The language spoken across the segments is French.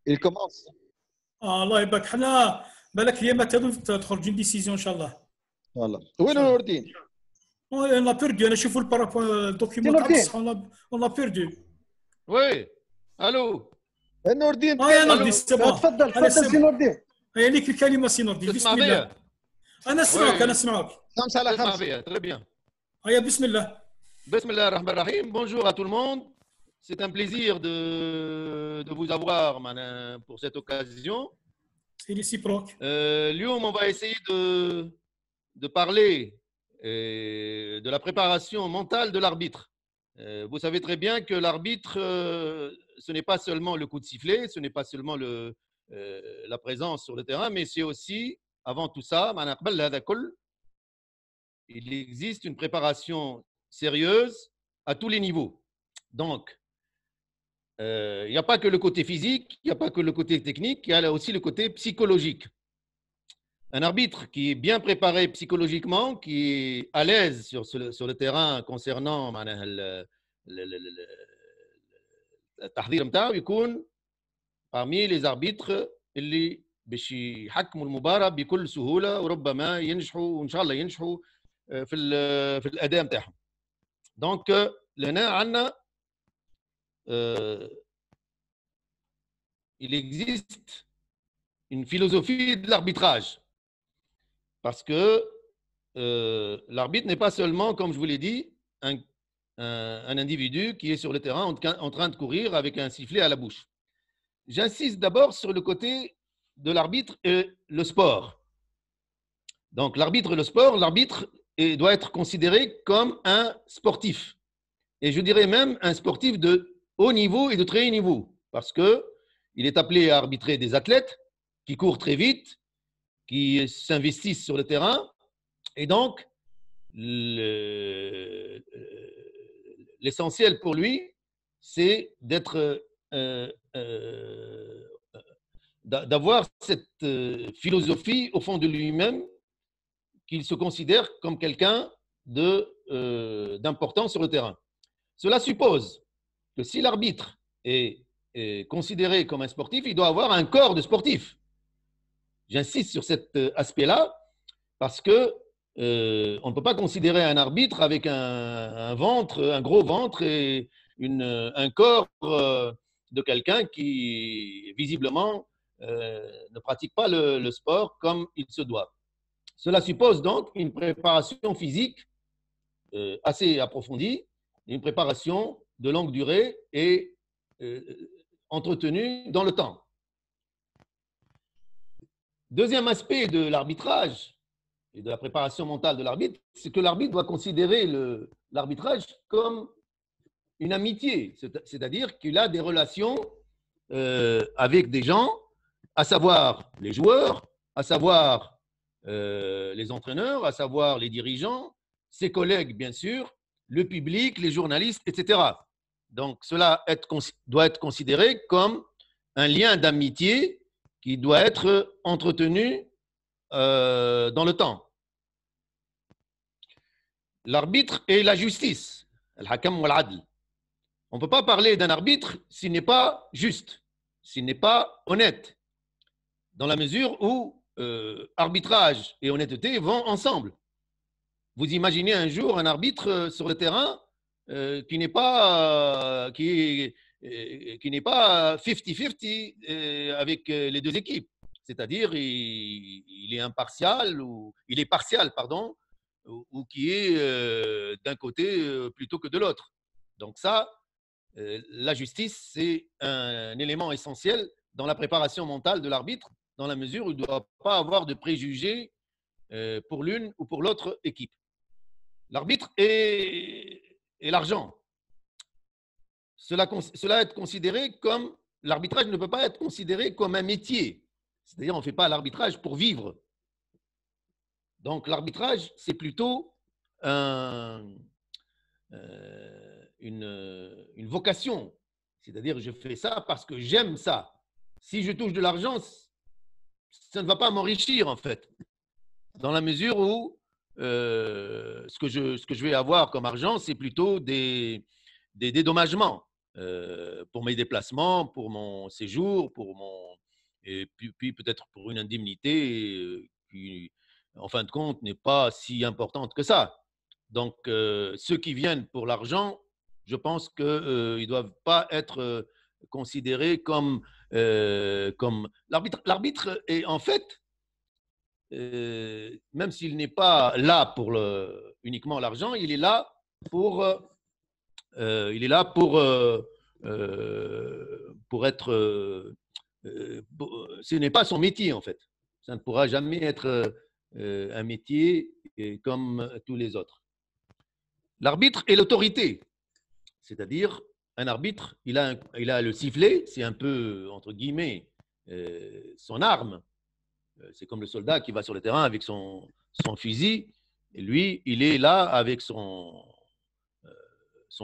Il commence. الله يبارك حنا بالك الايامات هذو تخرج ديسيزيون ان شاء الله. والله ان وين شاء الله. نور الدين؟ انا بيردو انا شوفوا الدوكيومون تاع بصح انا بيردو. وي الو نور الدين يا نور ألو. الدين سي بون. تفضل تفضل سي نور الدين. هي ليك الكلمه سي نور الدين بسم تسمع الله. بيا؟ انا اسمعك وي. انا اسمعك. 5 على تسمع 5. بيا تري بيان. هيا بسم الله. بسم الله الرحمن الرحيم. Bonjour à tout le monde. C'est un plaisir de vous avoir pour cette occasion. سي ريسيبروك. اليوم on va essayer de parler de la préparation mentale de l'arbitre. Vous savez très bien que l'arbitre, ce n'est pas seulement le coup de sifflet, ce n'est pas seulement la présence sur le terrain, mais c'est aussi, avant tout ça, il existe une préparation sérieuse à tous les niveaux. Donc, il n'y a pas que le côté physique, il n'y a pas que le côté technique, il y a aussi le côté psychologique. Un arbitre qui est bien préparé psychologiquement, qui est à l'aise sur le terrain concernant التحضير نتاعو يكون parmi les arbitres اللي باش يحكموا المباراة بكل سهولة وربما ينجحوا وإن شاء الله ينجحوا في الأداء نتاعهم. دونك لهنا عندنا il existe une philosophie de l'arbitrage. Parce que l'arbitre n'est pas seulement, comme je vous l'ai dit, un individu qui est sur le terrain en train de courir avec un sifflet à la bouche. J'insiste d'abord sur le côté de l'arbitre et le sport. Donc l'arbitre et le sport, l'arbitre doit être considéré comme un sportif. Et je dirais même un sportif de haut niveau et de très haut niveau. Parce qu'il est appelé à arbitrer des athlètes qui courent très vite, qui s'investissent sur le terrain. Et donc, l'essentiel pour lui, c'est d'avoir cette philosophie au fond de lui-même, qu'il se considère comme quelqu'un d'important sur le terrain. Cela suppose que si l'arbitre est considéré comme un sportif, il doit avoir un corps de sportif. J'insiste sur cet aspect-là parce que on ne peut pas considérer un arbitre avec un ventre, un gros ventre et un corps de quelqu'un qui visiblement ne pratique pas le sport comme il se doit. Cela suppose donc une préparation physique assez approfondie, une préparation de longue durée et entretenue dans le temps. Deuxième aspect de l'arbitrage et de la préparation mentale de l'arbitre, c'est que l'arbitre doit considérer l'arbitrage comme une amitié, c'est-à-dire qu'il a des relations avec des gens, à savoir les joueurs, à savoir les entraîneurs, à savoir les dirigeants, ses collègues bien sûr, le public, les journalistes, etc. Donc cela doit être considéré comme un lien d'amitié qui doit être entretenu dans le temps. L'arbitre et la justice, al-hakam wal-adl. On ne peut pas parler d'un arbitre s'il n'est pas juste, s'il n'est pas honnête, dans la mesure où arbitrage et honnêteté vont ensemble. Vous imaginez un jour un arbitre sur le terrain qui n'est pas 50-50 avec les deux équipes. C'est-à-dire il est impartial ou il est partial, pardon, ou qui est d'un côté plutôt que de l'autre. Donc ça, la justice, c'est un élément essentiel dans la préparation mentale de l'arbitre, dans la mesure où il ne doit pas avoir de préjugés pour l'une ou pour l'autre équipe. L'arbitre et l'argent. Cela est considéré comme, l'arbitrage ne peut pas être considéré comme un métier. C'est-à-dire, on ne fait pas l'arbitrage pour vivre. Donc, l'arbitrage, c'est plutôt une vocation. C'est-à-dire, je fais ça parce que j'aime ça. Si je touche de l'argent, ça ne va pas m'enrichir, en fait. Dans la mesure où ce que je vais avoir comme argent, c'est plutôt des dédommagements. pour mes déplacements, pour mon séjour, et puis peut-être pour une indemnité qui, en fin de compte, n'est pas si importante que ça. Donc, ceux qui viennent pour l'argent, je pense qu'ils ne doivent pas être considérés comme l'arbitre. L'arbitre est en fait, même s'il n'est pas là pour uniquement l'argent, il est là pour, pour être. Ce n'est pas son métier en fait. Ça ne pourra jamais être un métier comme tous les autres. L'arbitre est l'autorité, c'est-à-dire un arbitre, il a le sifflet, c'est un peu, entre guillemets, son arme. C'est comme le soldat qui va sur le terrain avec son fusil, et lui, il est là avec son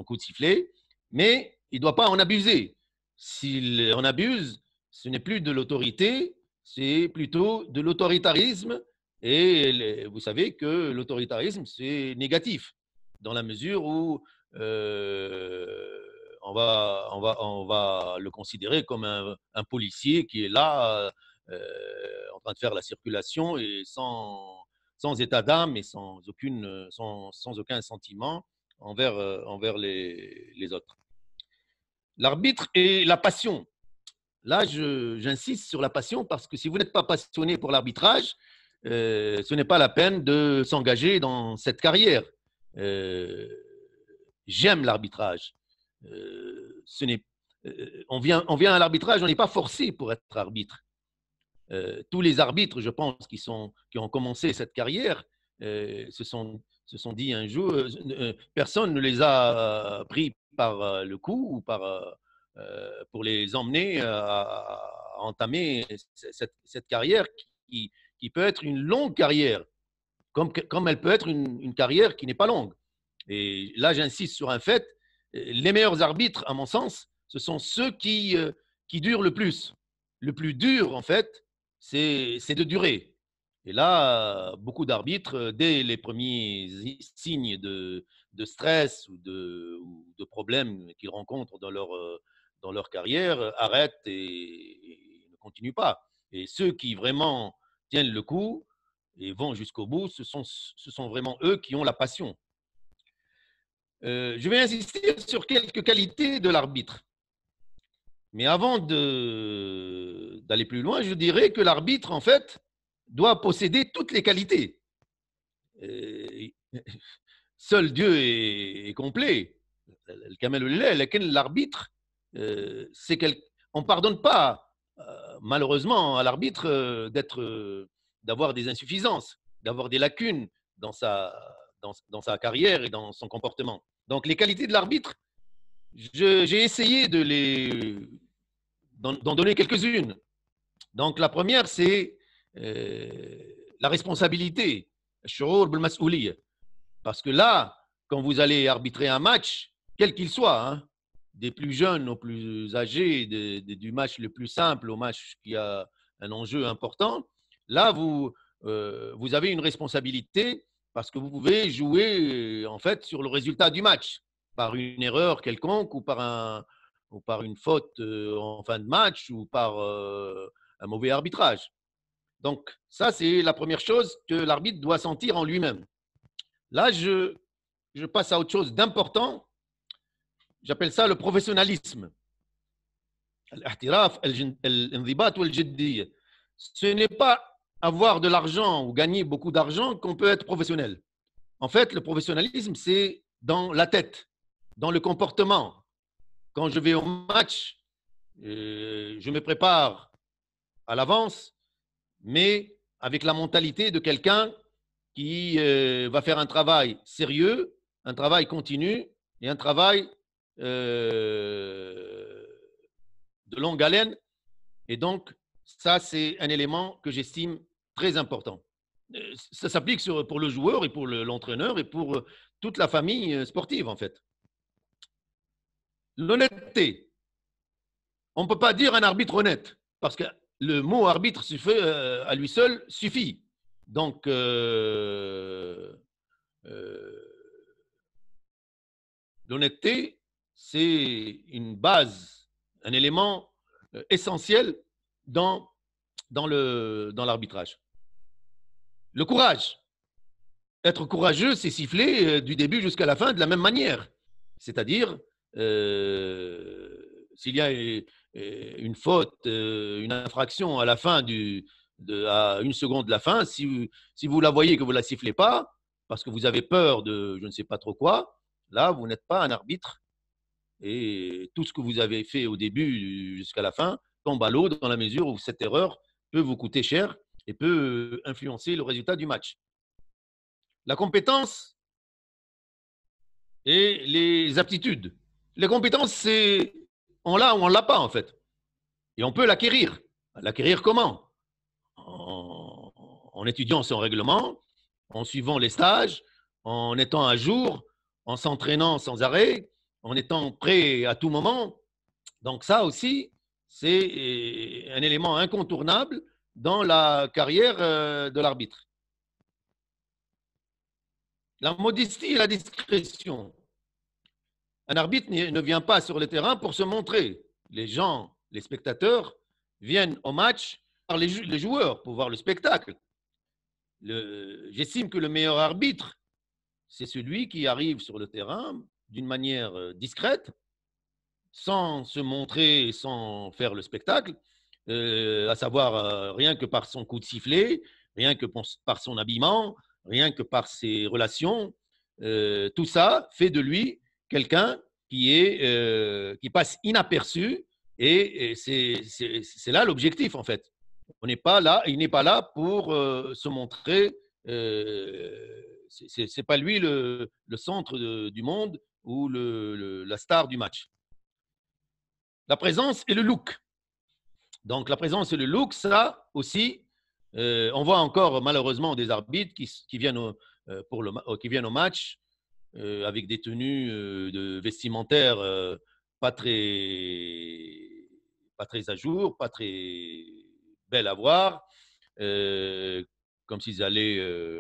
coup de sifflet, mais il ne doit pas en abuser. S'il en abuse, ce n'est plus de l'autorité, c'est plutôt de l'autoritarisme, et vous savez que l'autoritarisme, c'est négatif dans la mesure où on va le considérer comme un policier qui est là en train de faire la circulation et sans état d'âme et sans aucun sentiment envers les autres. L'arbitre et la passion. Là, j'insiste sur la passion parce que si vous n'êtes pas passionné pour l'arbitrage, ce n'est pas la peine de s'engager dans cette carrière. J'aime l'arbitrage. On vient à l'arbitrage, on n'est pas forcé pour être arbitre. Tous les arbitres, je pense, qui ont commencé cette carrière, se sont dit un jour, personne ne les a pris par le cou ou pour les emmener à entamer cette carrière qui peut être une longue carrière, comme elle peut être une carrière qui n'est pas longue. Et là, j'insiste sur un fait, les meilleurs arbitres, à mon sens, ce sont ceux qui durent le plus. Le plus dur, en fait, c'est de durer. Et là, beaucoup d'arbitres, dès les premiers signes de stress ou de problèmes qu'ils rencontrent dans leur carrière, arrêtent et ne continuent pas. Et ceux qui vraiment tiennent le coup et vont jusqu'au bout, ce sont vraiment eux qui ont la passion. Je vais insister sur quelques qualités de l'arbitre. Mais avant d'aller plus loin, je dirais que l'arbitre, en fait, doit posséder toutes les qualités. Seul Dieu est complet. L'arbitre, on ne pardonne pas, malheureusement, à l'arbitre d'avoir des insuffisances, d'avoir des lacunes dans sa carrière et dans son comportement. Donc, les qualités de l'arbitre, j'ai essayé d'en donner quelques-unes. Donc, la première, c'est la responsabilité. Parce que là, quand vous allez arbitrer un match, quel qu'il soit, hein, des plus jeunes aux plus âgés, du match le plus simple au match qui a un enjeu important, là, vous avez une responsabilité parce que vous pouvez jouer en fait sur le résultat du match par une erreur quelconque ou par une faute en fin de match ou par un mauvais arbitrage. Donc, ça, c'est la première chose que l'arbitre doit sentir en lui-même. Là, je passe à autre chose d'important. J'appelle ça le professionnalisme. Ce n'est pas avoir de l'argent ou gagner beaucoup d'argent qu'on peut être professionnel. En fait, le professionnalisme, c'est dans la tête, dans le comportement. Quand je vais au match, je me prépare à l'avance, mais avec la mentalité de quelqu'un qui va faire un travail sérieux, un travail continu et un travail de longue haleine. Et donc, ça, c'est un élément que j'estime très important. Ça s'applique pour le joueur et pour l'entraîneur et pour toute la famille sportive, en fait. L'honnêteté. On ne peut pas dire un arbitre honnête, parce que le mot arbitre à lui seul suffit. Donc, l'honnêteté, c'est une base, un élément essentiel dans l'arbitrage. Le courage. Être courageux, c'est siffler du début jusqu'à la fin de la même manière. C'est-à-dire, s'il y a une faute, une infraction à la fin à 1 seconde de la fin, si vous la voyez que vous ne la sifflez pas, parce que vous avez peur de je ne sais pas trop quoi, là, vous n'êtes pas un arbitre. Et tout ce que vous avez fait au début jusqu'à la fin tombe à l'eau dans la mesure où cette erreur peut vous coûter cher et peut influencer le résultat du match. La compétence et les aptitudes. Les compétences, c'est on l'a ou on ne l'a pas en fait. Et on peut l'acquérir. L'acquérir comment? En étudiant son règlement, en suivant les stages, en étant à jour, en s'entraînant sans arrêt, en étant prêt à tout moment. Donc ça aussi, c'est un élément incontournable dans la carrière de l'arbitre. La modestie et la discrétion. Un arbitre ne vient pas sur le terrain pour se montrer. Les gens, les spectateurs, viennent au match par les joueurs pour voir le spectacle. J'estime que le meilleur arbitre, c'est celui qui arrive sur le terrain d'une manière discrète, sans se montrer, sans faire le spectacle, à savoir rien que par son coup de sifflet, rien que par son habillement, rien que par ses relations. Tout ça fait de lui quelqu'un qui passe inaperçu et c'est là l'objectif en fait. Il n'est pas là pour se montrer. C'est pas lui le centre du monde ou la star du match. La présence et le look. Donc, la présence et le look, ça aussi, on voit encore malheureusement des arbitres qui viennent au match avec des tenues vestimentaires pas très à jour, pas très belles à voir, comme s'ils allaient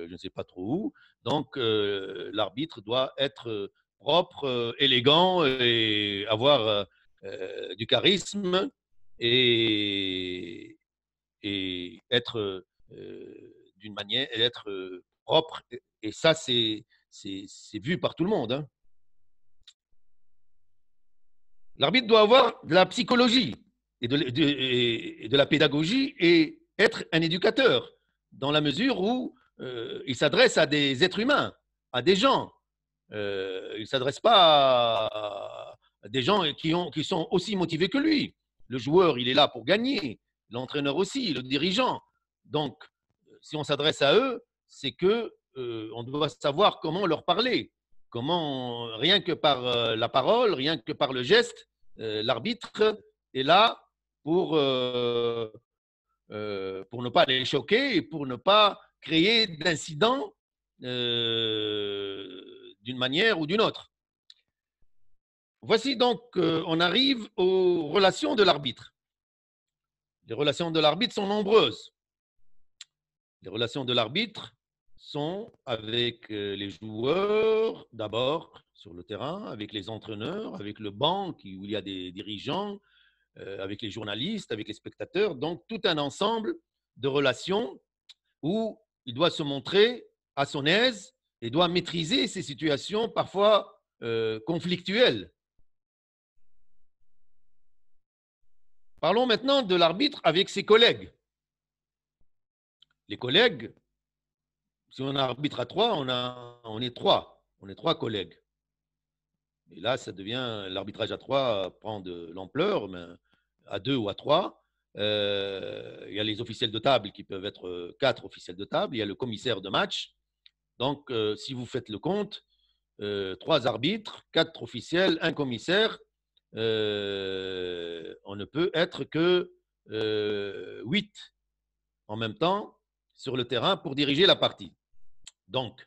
je ne sais pas trop où. Donc, l'arbitre doit être propre, élégant et avoir du charisme et être d'une manière, être propre. Et ça, c'est vu par tout le monde. Hein. L'arbitre doit avoir de la psychologie et de la pédagogie et être un éducateur dans la mesure où il s'adresse à des êtres humains, à des gens. Il ne s'adresse pas à des gens qui sont aussi motivés que lui. Le joueur, il est là pour gagner. L'entraîneur aussi, le dirigeant. Donc, si on s'adresse à eux, c'est que on doit savoir comment leur parler. Comment, rien que par la parole, rien que par le geste, l'arbitre est là pour ne pas les choquer et pour ne pas créer d'incidents d'une manière ou d'une autre. Voici donc, on arrive aux relations de l'arbitre. Les relations de l'arbitre sont nombreuses. Les relations de l'arbitre sont avec les joueurs, d'abord sur le terrain, avec les entraîneurs, avec le banc où il y a des dirigeants, avec les journalistes, avec les spectateurs. Donc, tout un ensemble de relations où il doit se montrer à son aise et doit maîtriser ces situations parfois conflictuelles. Parlons maintenant de l'arbitre avec ses collègues. Les collègues, si on arbitre à trois, on est trois. On est trois collègues. Et là, ça devient l'arbitrage à trois prend de l'ampleur, mais à deux ou à trois. Il y a les officiels de table qui peuvent être 4 officiels de table. Il y a le commissaire de match. Donc, si vous faites le compte, 3 arbitres, 4 officiels, 1 commissaire, on ne peut être que 8 en même temps sur le terrain pour diriger la partie. Donc,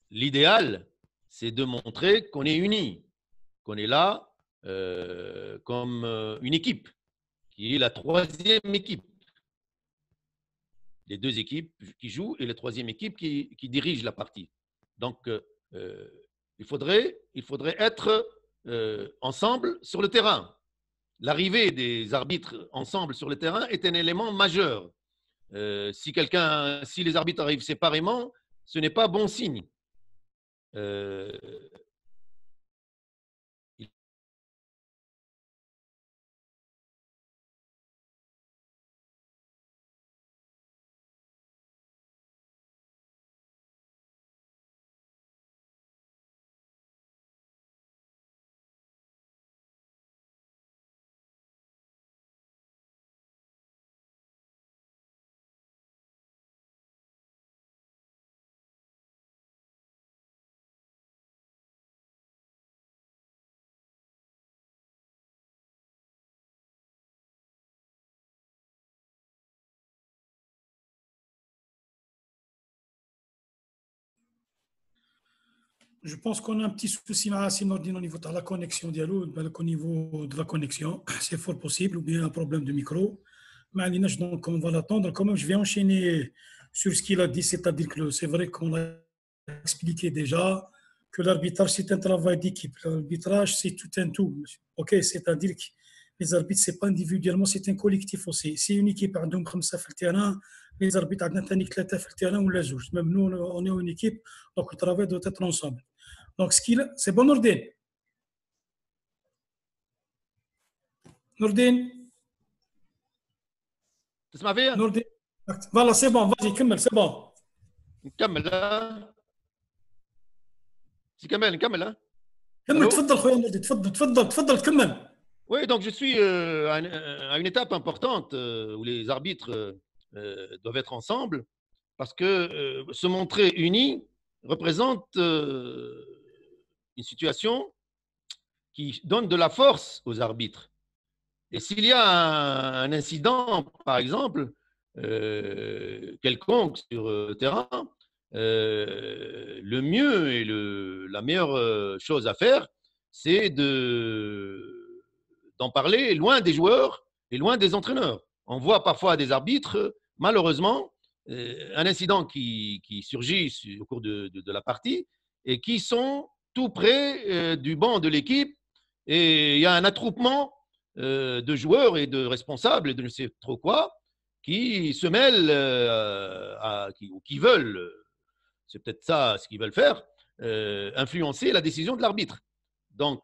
l'idéal, c'est de montrer qu'on est unis, qu'on est là comme une équipe, qui est la 3e équipe. Les 2 équipes qui jouent et la 3e équipe qui dirige la partie. Donc, il faudrait être ensemble sur le terrain. L'arrivée des arbitres ensemble sur le terrain est un élément majeur. Si les arbitres arrivent séparément, ce n'est pas bon signe. Je pense qu'on a un petit souci مع Nordine au niveau de la connexion dialogue, au niveau de la connexion, c'est fort possible, ou bien un problème de micro. Mais donc on va l'attendre. Quand même, je vais enchaîner sur ce qu'il a dit, c'est-à-dire que c'est vrai qu'on a expliqué déjà que l'arbitrage, c'est un travail d'équipe. L'arbitrage, c'est tout un tout. OK, c'est-à-dire que les arbitres, ce n'est pas individuellement, c'est un collectif aussi. C'est une équipe, عندهم 5 في التيران, les arbitres, عندنا ثاني 3 في التيران ولا زوج. Même nous, on est une équipe, donc le travail doit être ensemble. Donc, c'est bon, Nordine. Nordine. تسمع فيا؟ Nordine. Voilà, c'est bon, vas-y, كمل, c'est bon. نكمل نكمل كمل تفضل خويا نوردي تفضل كمل. Oui, donc je suis à une étape importante où les arbitres doivent être ensemble parce que se montrer unis représente une situation qui donne de la force aux arbitres. Et s'il y a un incident, par exemple, quelconque sur le terrain, le mieux et la meilleure chose à faire, c'est d'en parler loin des joueurs et loin des entraîneurs. On voit parfois des arbitres, malheureusement, un incident qui surgit au cours de la partie et qui sont tout près du banc de l'équipe et il y a un attroupement de joueurs et de responsables et de ne sais trop quoi qui se mêlent qui veulent, c'est peut-être ça ce qu'ils veulent faire, influencer la décision de l'arbitre. Donc,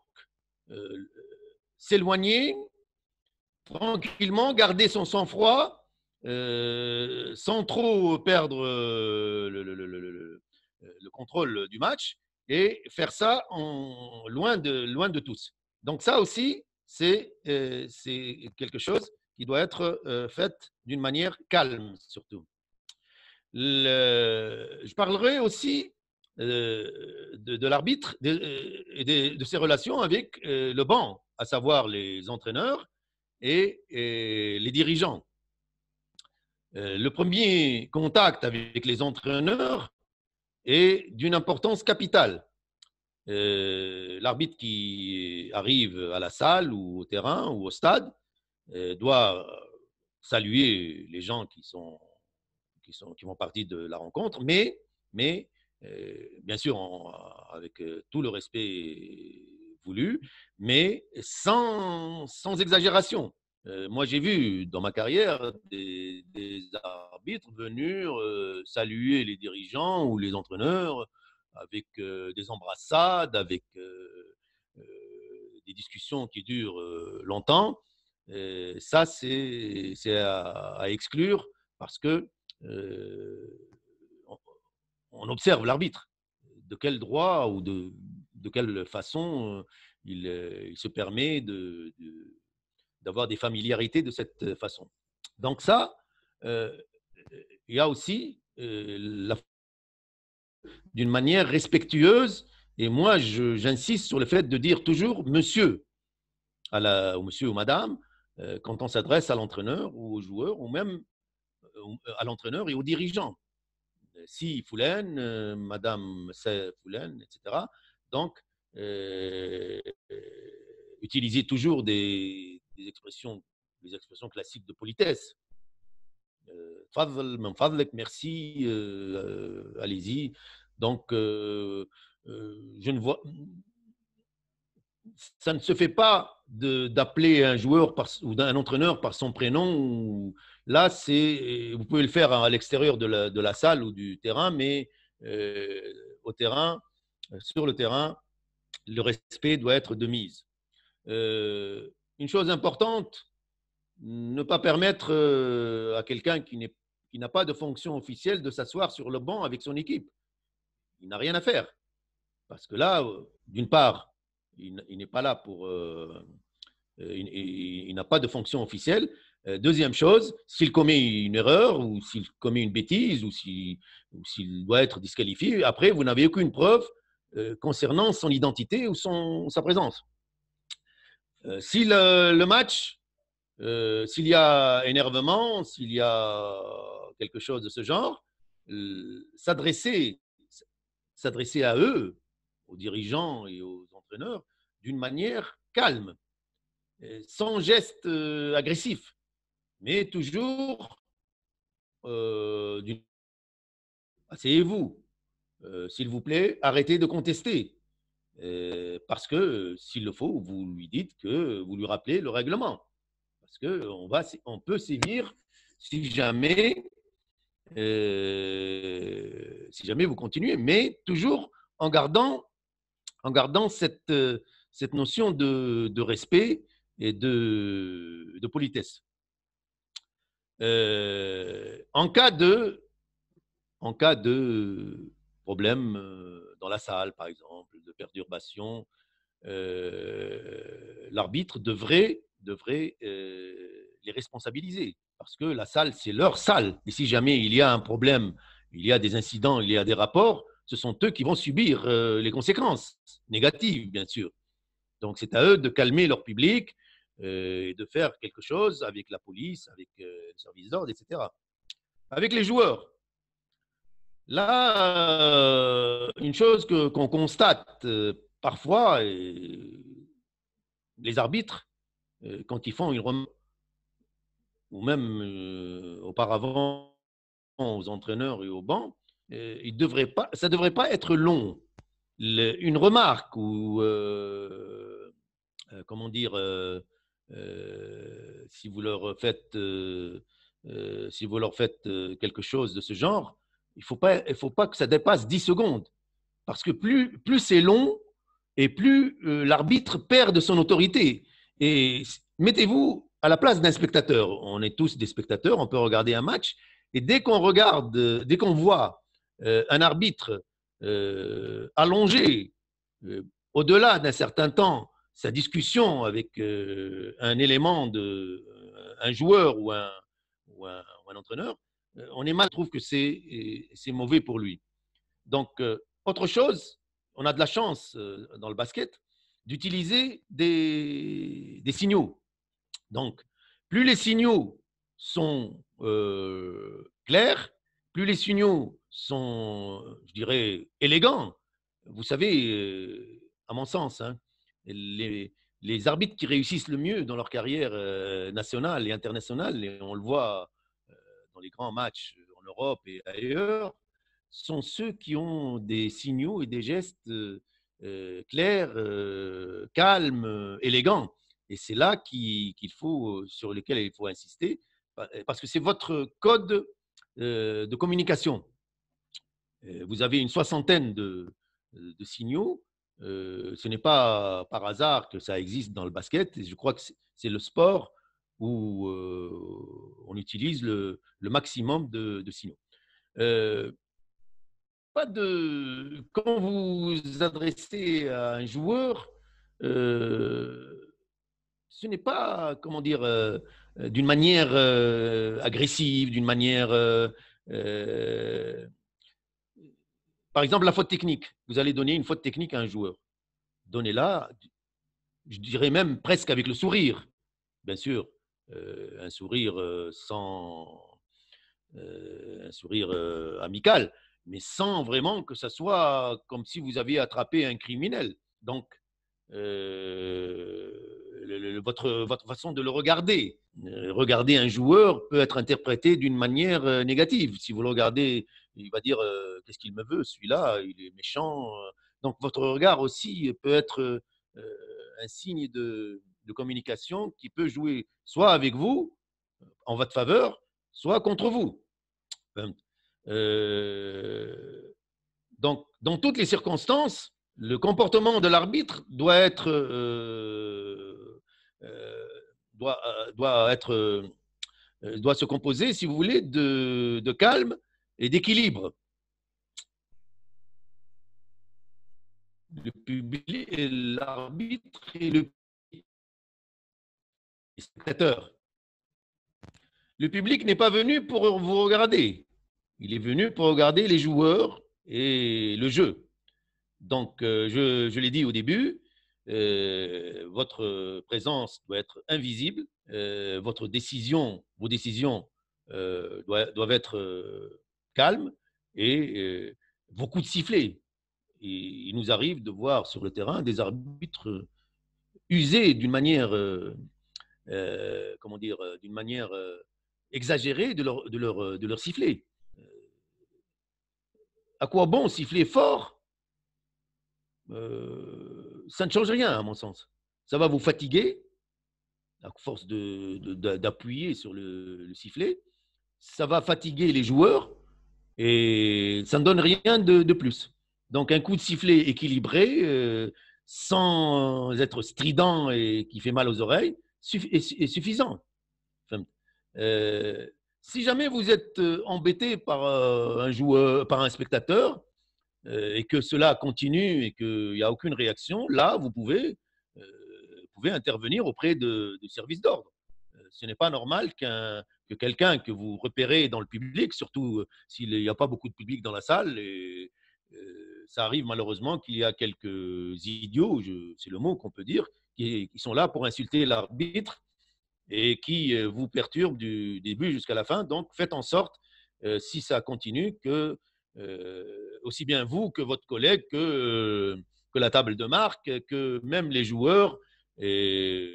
s'éloigner tranquillement, garder son sang-froid sans trop perdre le contrôle du match et faire ça loin de tous. Donc ça aussi, c'est quelque chose qui doit être fait d'une manière calme surtout. Je parlerai aussi de l'arbitre et de ses relations avec le banc, à savoir les entraîneurs et les dirigeants. Le premier contact avec les entraîneurs est d'une importance capitale. L'arbitre qui arrive à la salle ou au terrain ou au stade doit saluer les gens qui font partie de la rencontre, mais bien sûr avec tout le respect voulu, mais sans exagération. Moi, j'ai vu dans ma carrière des arbitres venir saluer les dirigeants ou les entraîneurs avec des embrassades, avec des discussions qui durent longtemps. Ça, c'est à exclure parce que on observe l'arbitre. De quel droit ou de quelle façon il se permet d'avoir des familiarités de cette façon. Donc ça, il y a aussi d'une manière respectueuse, et moi j'insiste sur le fait de dire toujours monsieur au monsieur ou madame quand on s'adresse à l'entraîneur ou aux joueurs, ou même à l'entraîneur et aux dirigeants. Si Foulaine, madame c'est Foulaine, etc. Donc, utilisez toujours des expressions classiques de politesse. Fadl, min fadlek, merci, allez-y. Donc, je ne vois, ça ne se fait pas d'appeler un joueur ou un entraîneur par son prénom. Là, vous pouvez le faire à l'extérieur de la salle ou du terrain, mais au terrain, sur le terrain, le respect doit être de mise. Une chose importante, ne pas permettre à quelqu'un qui n'a pas de fonction officielle de s'asseoir sur le banc avec son équipe. Il n'a rien à faire. Parce que là, d'une part, il n'est pas là pour… il n'a pas de fonction officielle. Deuxième chose, s'il commet une erreur ou s'il commet une bêtise ou s'il doit être disqualifié, après, vous n'avez aucune preuve concernant son identité ou sa présence. Si le match, s'il y a énervement, s'il y a quelque chose de ce genre, s'adresser à eux, aux dirigeants et aux entraîneurs, d'une manière calme, sans geste agressif, mais toujours asseyez-vous, s'il vous plaît, arrêtez de contester, parce que s'il le faut, vous lui dites que vous lui rappelez le règlement, parce qu'on peut sévir si jamais vous continuez, mais toujours en gardant cette notion de respect et de politesse. En cas de problème dans la salle, par exemple, de perturbation, l'arbitre devrait les responsabiliser, parce que la salle, c'est leur salle. Et si jamais il y a un problème, il y a des incidents, il y a des rapports, ce sont eux qui vont subir les conséquences négatives, bien sûr. Donc, c'est à eux de calmer leur public et de faire quelque chose avec la police, avec les services d'ordre, etc. Avec les joueurs, là, une chose qu'on constate parfois, les arbitres, quand ils font une remarque, ou même auparavant aux entraîneurs et au banc, ça ne devrait pas être long. Une remarque ou, comment dire, si vous leur faites quelque chose de ce genre, il ne faut pas que ça dépasse 10 secondes. Parce que plus c'est long et plus l'arbitre perd de son autorité. Et mettez-vous à la place d'un spectateur. On est tous des spectateurs, on peut regarder un match. Et dès qu'on voit un arbitre allonger au-delà d'un certain temps sa discussion avec un élément un joueur ou un entraîneur, on trouve que c'est mauvais pour lui. Donc, autre chose, on a de la chance dans le basket d'utiliser des signaux. Donc, plus les signaux sont clairs, plus les signaux sont, je dirais, élégants. Vous savez, à mon sens, hein, les arbitres qui réussissent le mieux dans leur carrière nationale et internationale, et on le voit dans les grands matchs en Europe et ailleurs, sont ceux qui ont des signaux et des gestes clairs, calmes, élégants. Et c'est là sur lesquels il faut insister, parce que c'est votre code de communication. Vous avez une soixantaine de signaux. Ce n'est pas par hasard que ça existe dans le basket. Et je crois que c'est le sport où on utilise le maximum de signaux. Quand vous vous adressez à un joueur, ce n'est pas, comment dire, d'une manière agressive, d'une manière… par exemple, la faute technique. Vous allez donner une faute technique à un joueur. Donnez-la, je dirais même presque avec le sourire. Bien sûr, un sourire un sourire amical, mais sans vraiment que ça soit comme si vous aviez attrapé un criminel. Donc, votre façon de le regarder. Regarder un joueur peut être interprété d'une manière négative. Si vous le regardez, il va dire qu'est-ce qu'il me veut, celui-là, il est méchant, Donc, votre regard aussi peut être un signe de communication qui peut jouer soit avec vous, en votre faveur, soit contre vous. Donc, dans toutes les circonstances, le comportement de l'arbitre doit être, doit se composer, si vous voulez, de calme et d'équilibre. Le public, l'arbitre et le spectateur. Le public n'est pas venu pour vous regarder. Il est venu pour regarder les joueurs et le jeu. Donc, je l'ai dit au début, votre présence doit être invisible. Vos décisions doivent être calmes et vos coups de sifflet. Et il nous arrive de voir sur le terrain des arbitres usés d'une manière, d'une manière exagérée de leur sifflet. À quoi bon siffler fort? Ça ne change rien, à mon sens. Ça va vous fatiguer, à force d'appuyer sur le sifflet. Ça va fatiguer les joueurs et ça ne donne rien de plus. Donc, un coup de sifflet équilibré, sans être strident et qui fait mal aux oreilles, est suffisant. Enfin, si jamais vous êtes embêté par un joueur, par un spectateur, et que cela continue et qu'il n'y a aucune réaction, là, vous pouvez intervenir auprès du service d'ordre. Ce n'est pas normal que quelqu'un que vous repérez dans le public, surtout s'il n'y a pas beaucoup de public dans la salle, et ça arrive malheureusement qu'il y a quelques idiots, c'est le mot qu'on peut dire, qui sont là pour insulter l'arbitre et qui vous perturbent du début jusqu'à la fin. Donc, faites en sorte, si ça continue, que aussi bien vous que votre collègue, que la table de marque, que même les joueurs. Et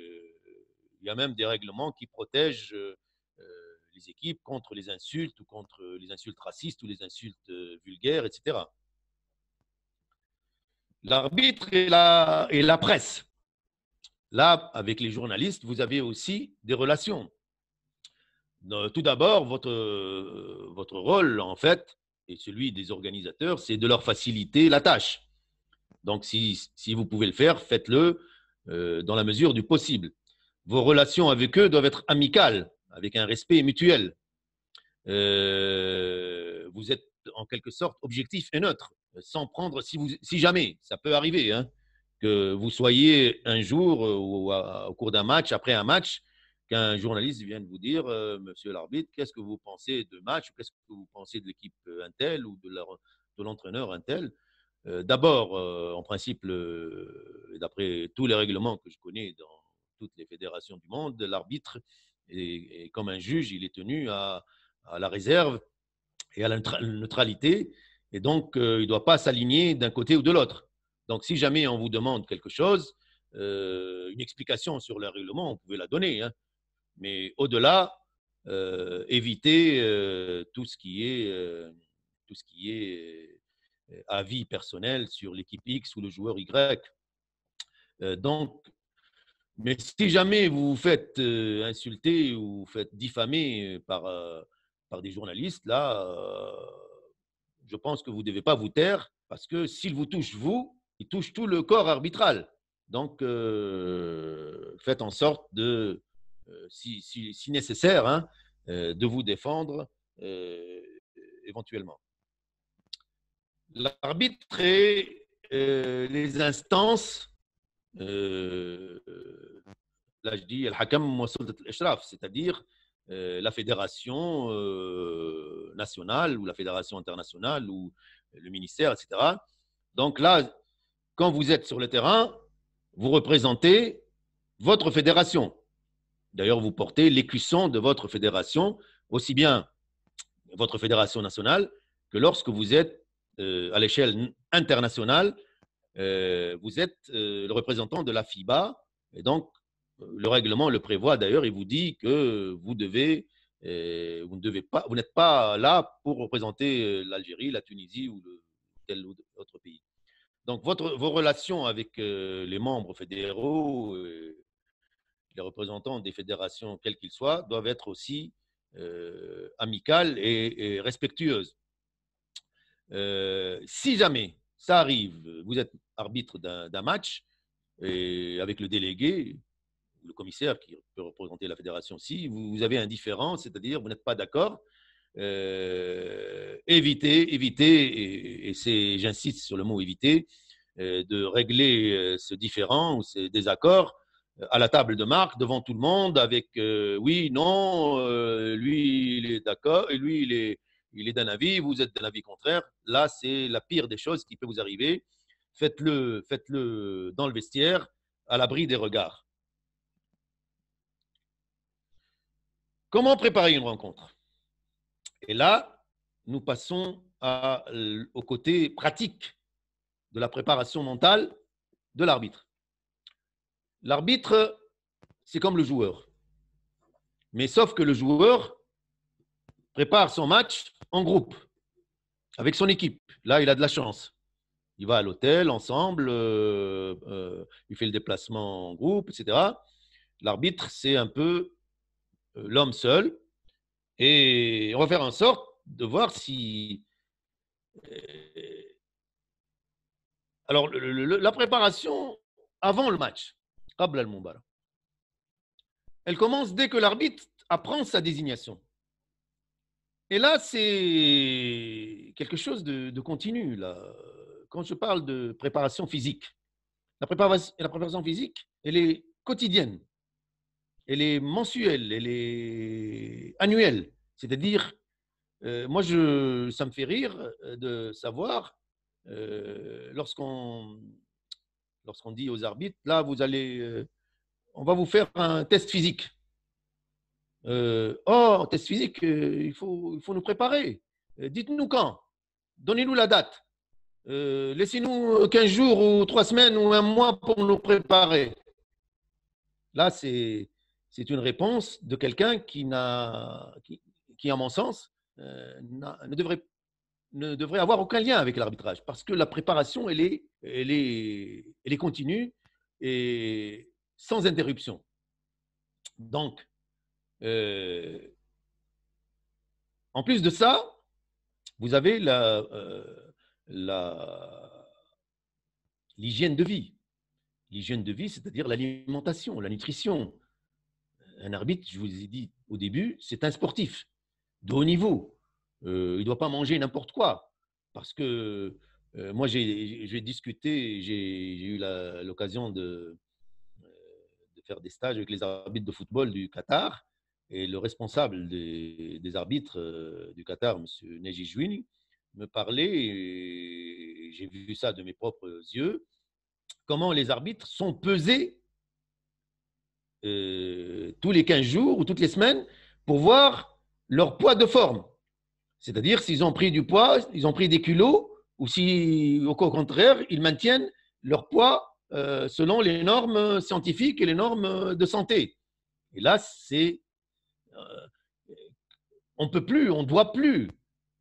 il y a même des règlements qui protègent les équipes contre les insultes ou contre les insultes racistes ou les insultes vulgaires, etc. L'arbitre et la presse. Là, avec les journalistes, vous avez aussi des relations. Tout d'abord, votre rôle, en fait, et celui des organisateurs, c'est de leur faciliter la tâche. Donc, si vous pouvez le faire, faites-le dans la mesure du possible. Vos relations avec eux doivent être amicales, avec un respect mutuel. Vous êtes en quelque sorte objectif et neutre, sans prendre, si jamais, ça peut arriver, hein, que vous soyez un jour ou au cours d'un match, après un match, qu'un journaliste vienne vous dire, monsieur l'arbitre, qu'est-ce que vous pensez de match, qu'est-ce que vous pensez de l'équipe Intel ou de l'entraîneur Intel? D'abord, en principe, d'après tous les règlements que je connais dans toutes les fédérations du monde, l'arbitre, est comme un juge, il est tenu à la réserve et à la neutralité, et donc il ne doit pas s'aligner d'un côté ou de l'autre. Donc, si jamais on vous demande quelque chose, une explication sur le règlement, on pouvait la donner, hein. Mais au-delà, évitez tout ce qui est avis personnel sur l'équipe X ou le joueur Y. Donc, mais si jamais vous vous faites insulter ou vous faites diffamer par des journalistes, là, je pense que vous ne devez pas vous taire parce que s'ils vous touchent, vous, ils touchent tout le corps arbitral. Donc, faites en sorte de, si nécessaire, hein, de vous défendre éventuellement. L'arbitre et les instances, là je dis al-hakam wa sultat al-ishraf, c'est-à-dire la fédération nationale ou la fédération internationale ou le ministère, etc. Donc là, quand vous êtes sur le terrain, vous représentez votre fédération. D'ailleurs, vous portez l'écusson de votre fédération, aussi bien votre fédération nationale que lorsque vous êtes à l'échelle internationale, vous êtes le représentant de la FIBA. Et donc, le règlement le prévoit d'ailleurs, il vous dit que vous n'êtes pas là pour représenter l'Algérie, la Tunisie ou tel autre pays. Donc, vos relations avec les membres fédéraux, les représentants des fédérations, quels qu'ils soient, doivent être aussi amicales et respectueuses. Si jamais ça arrive, vous êtes arbitre d'un match et avec le délégué, le commissaire qui peut représenter la fédération, si vous avez un différend, c'est-à-dire vous n'êtes pas d'accord, évitez, et j'insiste sur le mot éviter, de régler ce différend ou ces désaccords à la table de marque devant tout le monde avec oui, non, lui il est d'accord et lui il est d'un avis, vous êtes d'un avis contraire. Là, c'est la pire des choses qui peut vous arriver. Faites-le dans le vestiaire, à l'abri des regards. Comment préparer une rencontre? Et là, nous passons au côté pratique de la préparation mentale de l'arbitre. L'arbitre, c'est comme le joueur. Mais sauf que le joueur prépare son match en groupe, avec son équipe. Là, il a de la chance. Il va à l'hôtel ensemble, il fait le déplacement en groupe, etc. L'arbitre, c'est un peu l'homme seul. Et on va faire en sorte de voir si… Alors, la préparation avant le match, elle commence dès que l'arbitre apprend sa désignation. Et là, c'est quelque chose de continu. Là. Quand je parle de préparation physique, la préparation physique, elle est quotidienne, elle est mensuelle, elle est annuelle. C'est-à-dire, moi, ça me fait rire de savoir, lorsqu'on dit aux arbitres, là, on va vous faire un test physique. Test physique, il faut nous préparer. Dites-nous quand. Donnez-nous la date. Laissez-nous 15 jours ou 3 semaines ou un mois pour nous préparer. Là, c'est une réponse de quelqu'un qui, à mon sens, ne devrait avoir aucun lien avec l'arbitrage parce que la préparation, elle est continue et sans interruption. Donc, en plus de ça, vous avez l'hygiène de vie. L'hygiène de vie, c'est-à-dire l'alimentation, la nutrition. Un arbitre, je vous ai dit au début, c'est un sportif de haut niveau. Il ne doit pas manger n'importe quoi. Parce que moi, j'ai discuté, j'ai eu l'occasion de faire des stages avec les arbitres de football du Qatar. Et le responsable des arbitres du Qatar, M. Neji Jouini, me parlait, et j'ai vu ça de mes propres yeux, comment les arbitres sont pesés tous les 15 jours ou toutes les semaines pour voir leur poids de forme. C'est-à-dire s'ils ont pris du poids, ils ont pris des kilos, ou si au contraire, ils maintiennent leur poids selon les normes scientifiques et les normes de santé. Et là, on ne peut plus, on ne doit plus.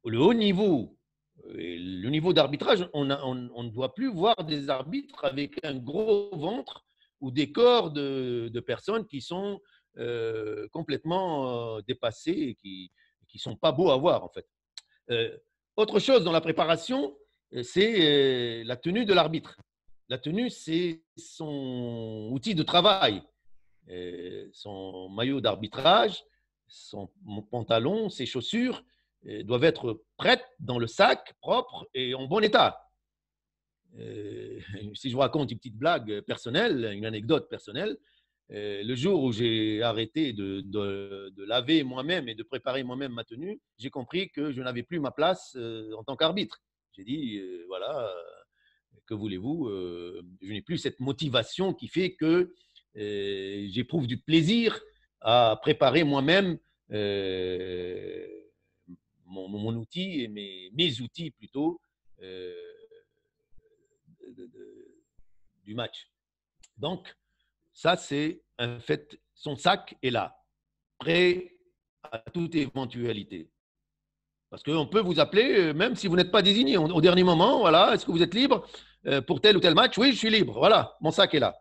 Le haut niveau, le niveau d'arbitrage, on ne doit plus voir des arbitres avec un gros ventre ou des corps de personnes qui sont complètement dépassées et qui ne sont pas beaux à voir, en fait. Autre chose dans la préparation, c'est la tenue de l'arbitre. La tenue, c'est son outil de travail. Son maillot d'arbitrage, son pantalon, ses chaussures doivent être prêtes dans le sac, propres et en bon état. Si je vous raconte une petite blague personnelle, une anecdote personnelle, le jour où j'ai arrêté de laver moi-même et de préparer moi-même ma tenue, j'ai compris que je n'avais plus ma place en tant qu'arbitre. J'ai dit, voilà, que voulez-vous, je n'ai plus cette motivation qui fait que j'éprouve du plaisir à préparer moi-même mon outil et mes outils plutôt du match. Donc, ça, c'est un fait. Son sac est là, prêt à toute éventualité. Parce qu'on peut vous appeler, même si vous n'êtes pas désigné. Au dernier moment, voilà, est-ce que vous êtes libre pour tel ou tel match? Oui, je suis libre. Voilà, mon sac est là.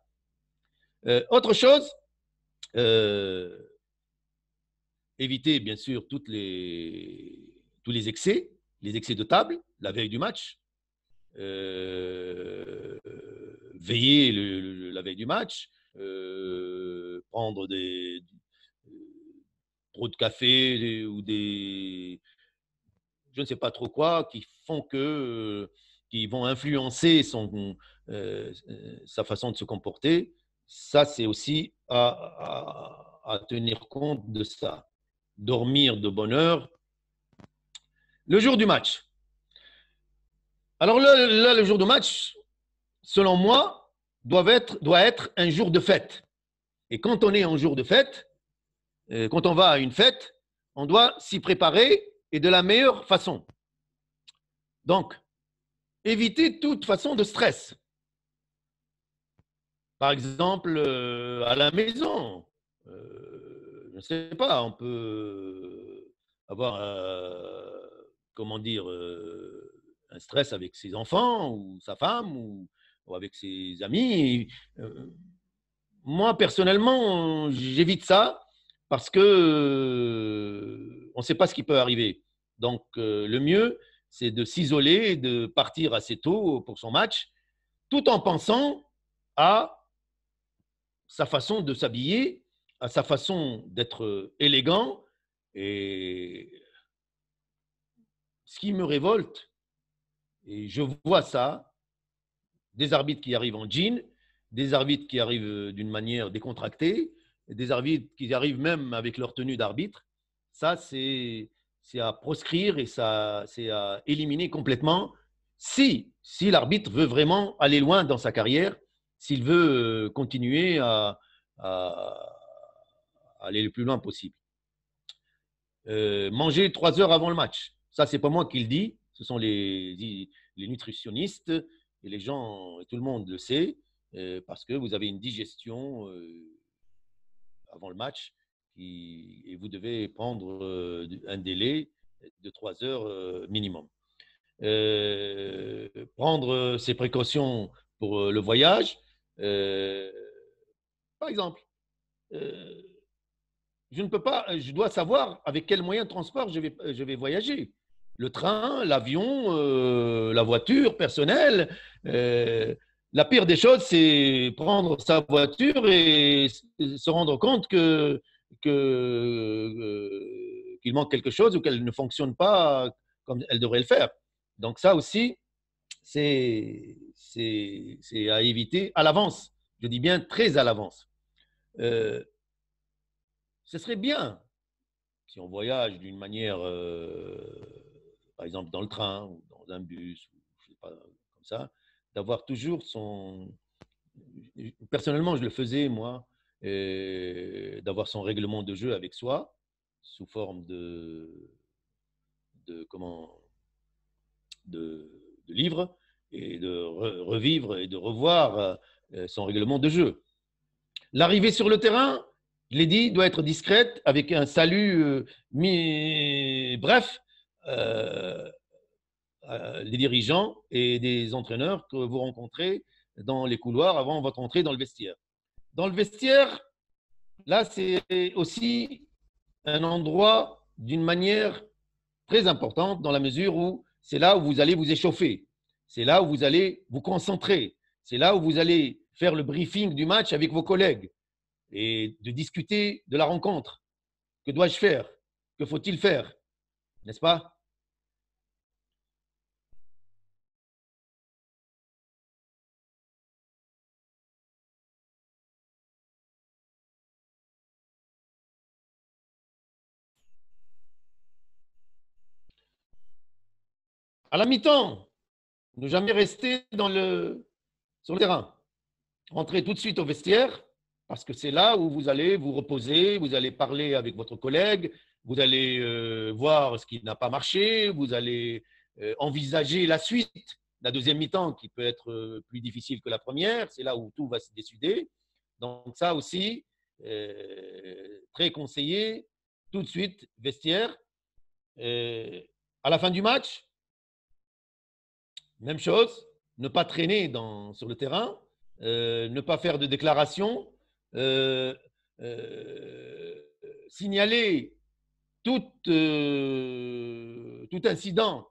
Autre chose, éviter bien sûr tous les excès de table, la veille du match. Veiller la veille du match, prendre trop de café ou je ne sais pas trop quoi, qui vont influencer sa façon de se comporter. Ça, c'est aussi à tenir compte de ça. Dormir de bonne heure. Le jour du match. Alors là, le jour du match, selon moi, doit être un jour de fête. Et quand on est en jour de fête, quand on va à une fête, on doit s'y préparer et de la meilleure façon. Donc, éviter toute façon de stress. Par exemple, à la maison, je ne sais pas, on peut avoir, comment dire, un stress avec ses enfants ou sa femme ou avec ses amis. Moi, personnellement, j'évite ça parce que on ne sait pas ce qui peut arriver. Donc, le mieux, c'est de s'isoler et de partir assez tôt pour son match, tout en pensant à sa façon de s'habiller, à sa façon d'être élégant. Et ce qui me révolte, et je vois ça, des arbitres qui arrivent en jean, des arbitres qui arrivent d'une manière décontractée, des arbitres qui arrivent même avec leur tenue d'arbitre, ça, c'est à proscrire et c'est à éliminer complètement si l'arbitre veut vraiment aller loin dans sa carrière, s'il veut continuer à aller le plus loin possible. Manger 3 heures avant le match. Ça, c'est pas moi qui le dis. Ce sont les nutritionnistes et les gens, et tout le monde le sait, parce que vous avez une digestion avant le match et vous devez prendre un délai de 3 heures minimum. Prendre ses précautions pour le voyage. Par exemple, je dois savoir avec quel moyen de transport je vais voyager. Le train, l'avion, la voiture personnelle. La pire des choses, c'est prendre sa voiture et se rendre compte qu'il manque quelque chose ou qu'elle ne fonctionne pas comme elle devrait le faire. Donc ça aussi, c'est à éviter à l'avance. Je dis bien très à l'avance. Ce serait bien si on voyage d'une manière, par exemple dans le train ou dans un bus, ou je sais pas, comme ça, d'avoir toujours son. Personnellement, je le faisais, moi, d'avoir son règlement de jeu avec soi, sous forme de livre, et de revivre et de revoir son règlement de jeu. L'arrivée sur le terrain, je l'ai dit, doit être discrète, avec un salut bref, les dirigeants et des entraîneurs que vous rencontrez dans les couloirs avant votre entrée dans le vestiaire. Dans le vestiaire, là, c'est aussi un endroit d'une manière très importante dans la mesure où c'est là où vous allez vous échauffer. C'est là où vous allez vous concentrer. C'est là où vous allez faire le briefing du match avec vos collègues et de discuter de la rencontre. Que dois-je faire? Que faut-il faire? N'est-ce pas? À la mi-temps, ne jamais rester sur le terrain. Rentrez tout de suite au vestiaire parce que c'est là où vous allez vous reposer, vous allez parler avec votre collègue, vous allez voir ce qui n'a pas marché, vous allez envisager la suite, la deuxième mi-temps qui peut être plus difficile que la première, c'est là où tout va se décider. Donc ça aussi, très conseillé, tout de suite, vestiaire. À la fin du match, même chose, ne pas traîner sur le terrain, ne pas faire de déclaration, signaler tout incident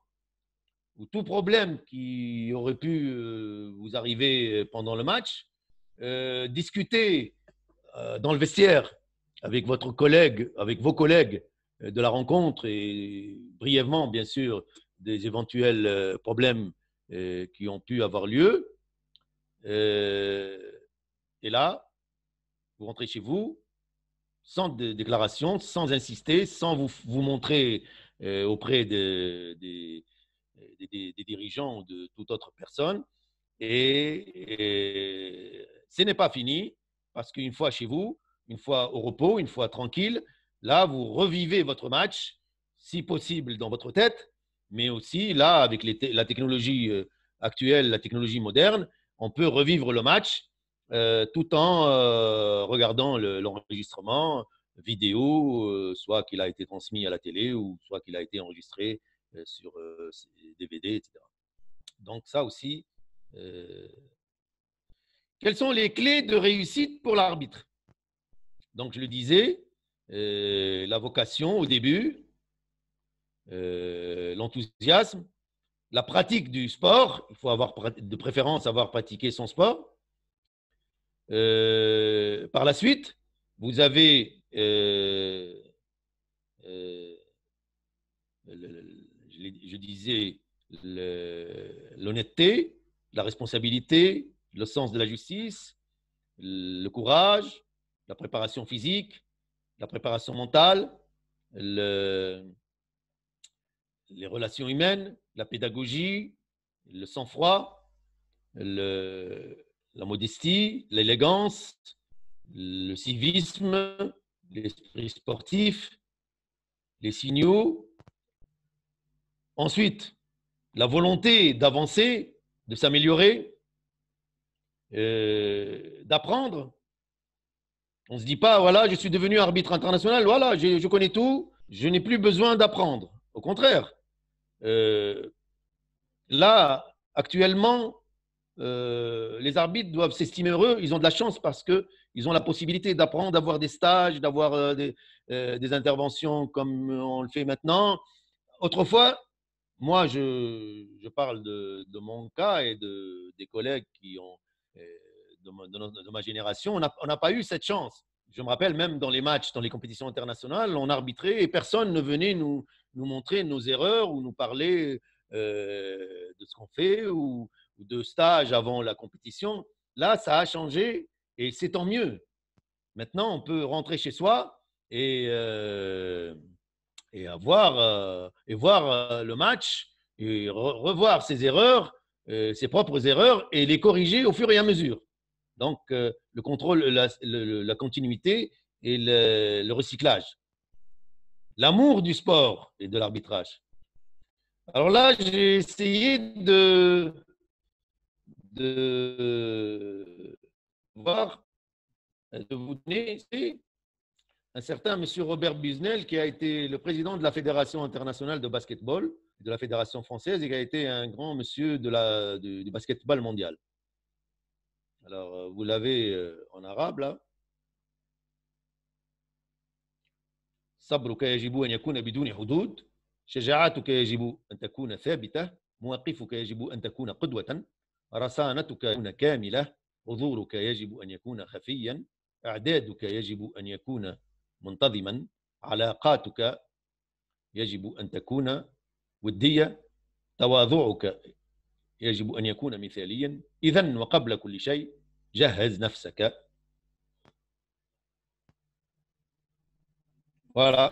ou tout problème qui aurait pu vous arriver pendant le match, discuter dans le vestiaire avec vos collègues de la rencontre et brièvement, bien sûr, des éventuels problèmes qui ont pu avoir lieu. Et là, vous rentrez chez vous sans déclaration, sans insister, sans vous montrer auprès des dirigeants ou de toute autre personne. Et ce n'est pas fini, parce qu'une fois chez vous, une fois au repos, une fois tranquille, là, vous revivez votre match, si possible dans votre tête, mais aussi là, avec la technologie actuelle, la technologie moderne, on peut revivre le match tout en regardant l'enregistrement vidéo, soit qu'il a été transmis à la télé ou soit qu'il a été enregistré sur DVD, etc. Donc ça aussi, quelles sont les clés de réussite pour l'arbitre? Donc je le disais, la vocation au début, l'enthousiasme, la pratique du sport, il faut avoir de préférence avoir pratiqué son sport. Par la suite, vous avez je disais l'honnêteté, la responsabilité, le sens de la justice, le courage, la préparation physique, la préparation mentale, les relations humaines, la pédagogie, le sang-froid, la modestie, l'élégance, le civisme, l'esprit sportif, les signaux. Ensuite, la volonté d'avancer, de s'améliorer, d'apprendre. On ne se dit pas, voilà, je suis devenu arbitre international, voilà, je connais tout, je n'ai plus besoin d'apprendre. Au contraire, là, actuellement, les arbitres doivent s'estimer heureux. Ils ont de la chance parce qu'ils ont la possibilité d'apprendre, d'avoir des stages, d'avoir des interventions comme on le fait maintenant. Autrefois, moi, je parle de mon cas et des collègues qui ont de ma génération. On n'a pas eu cette chance. Je me rappelle même dans les matchs, dans les compétitions internationales, on arbitrait et personne ne venait nous montrer nos erreurs ou nous parler de ce qu'on fait ou de stage avant la compétition. Là, ça a changé et c'est tant mieux. Maintenant, on peut rentrer chez soi et voir le match et revoir ses erreurs, ses propres erreurs et les corriger au fur et à mesure. Donc, le contrôle, la continuité et le recyclage. L'amour du sport et de l'arbitrage. Alors là, j'ai essayé de vous donner un certain monsieur Robert Busnel qui a été le président de la Fédération internationale de basketball, de la Fédération française et qui a été un grand monsieur du basketball mondial. Alors, vous l'avez en arabe là. صبرك يجب أن يكون بدون حدود، شجاعتك يجب أن تكون ثابتة، مواقفك يجب أن تكون قدوة، رصانتك أن تكون كاملة، حضورك يجب أن يكون خفيا، إعدادك يجب أن يكون منتظما، علاقاتك يجب أن تكون ودية، تواضعك يجب أن يكون مثاليا. إذن وقبل كل شيء جهز نفسك. Voilà.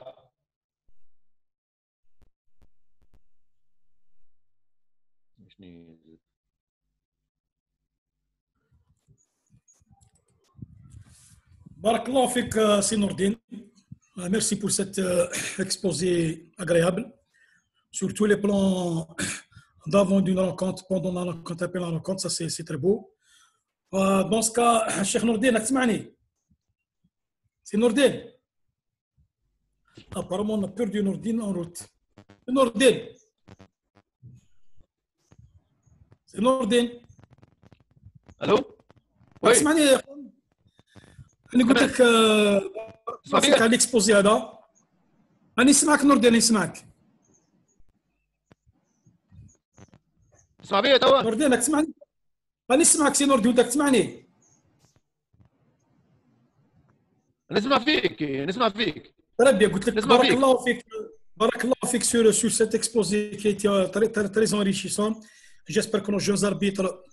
Barakallah fik, Nourdine. Merci pour cet exposé agréable sur tous les plans d'avant d'une rencontre, pendant la rencontre, après la rencontre. Ça, c'est très beau. Dans ce cas, Cheikh Nourdine, c'est Nourdine. Apparemment, on a perdu Nourdine en route. Nourdine. سي نور الدين. الو وي اسمعني، انا قلت لك فيك على الاكسبوزي هذا. راني نسمعك نور الدين، نسمعك. اسمع بيا توا نور الدين، تسمعني؟ راني نسمعك سي نور الدين، ودك تسمعني؟ نسمع فيك ربي قلت لك نسمع بارك فيك. الله فيك، بارك الله فيك sur cet exposé qui était très enrichissant. J'espère que nos jeunes arbitres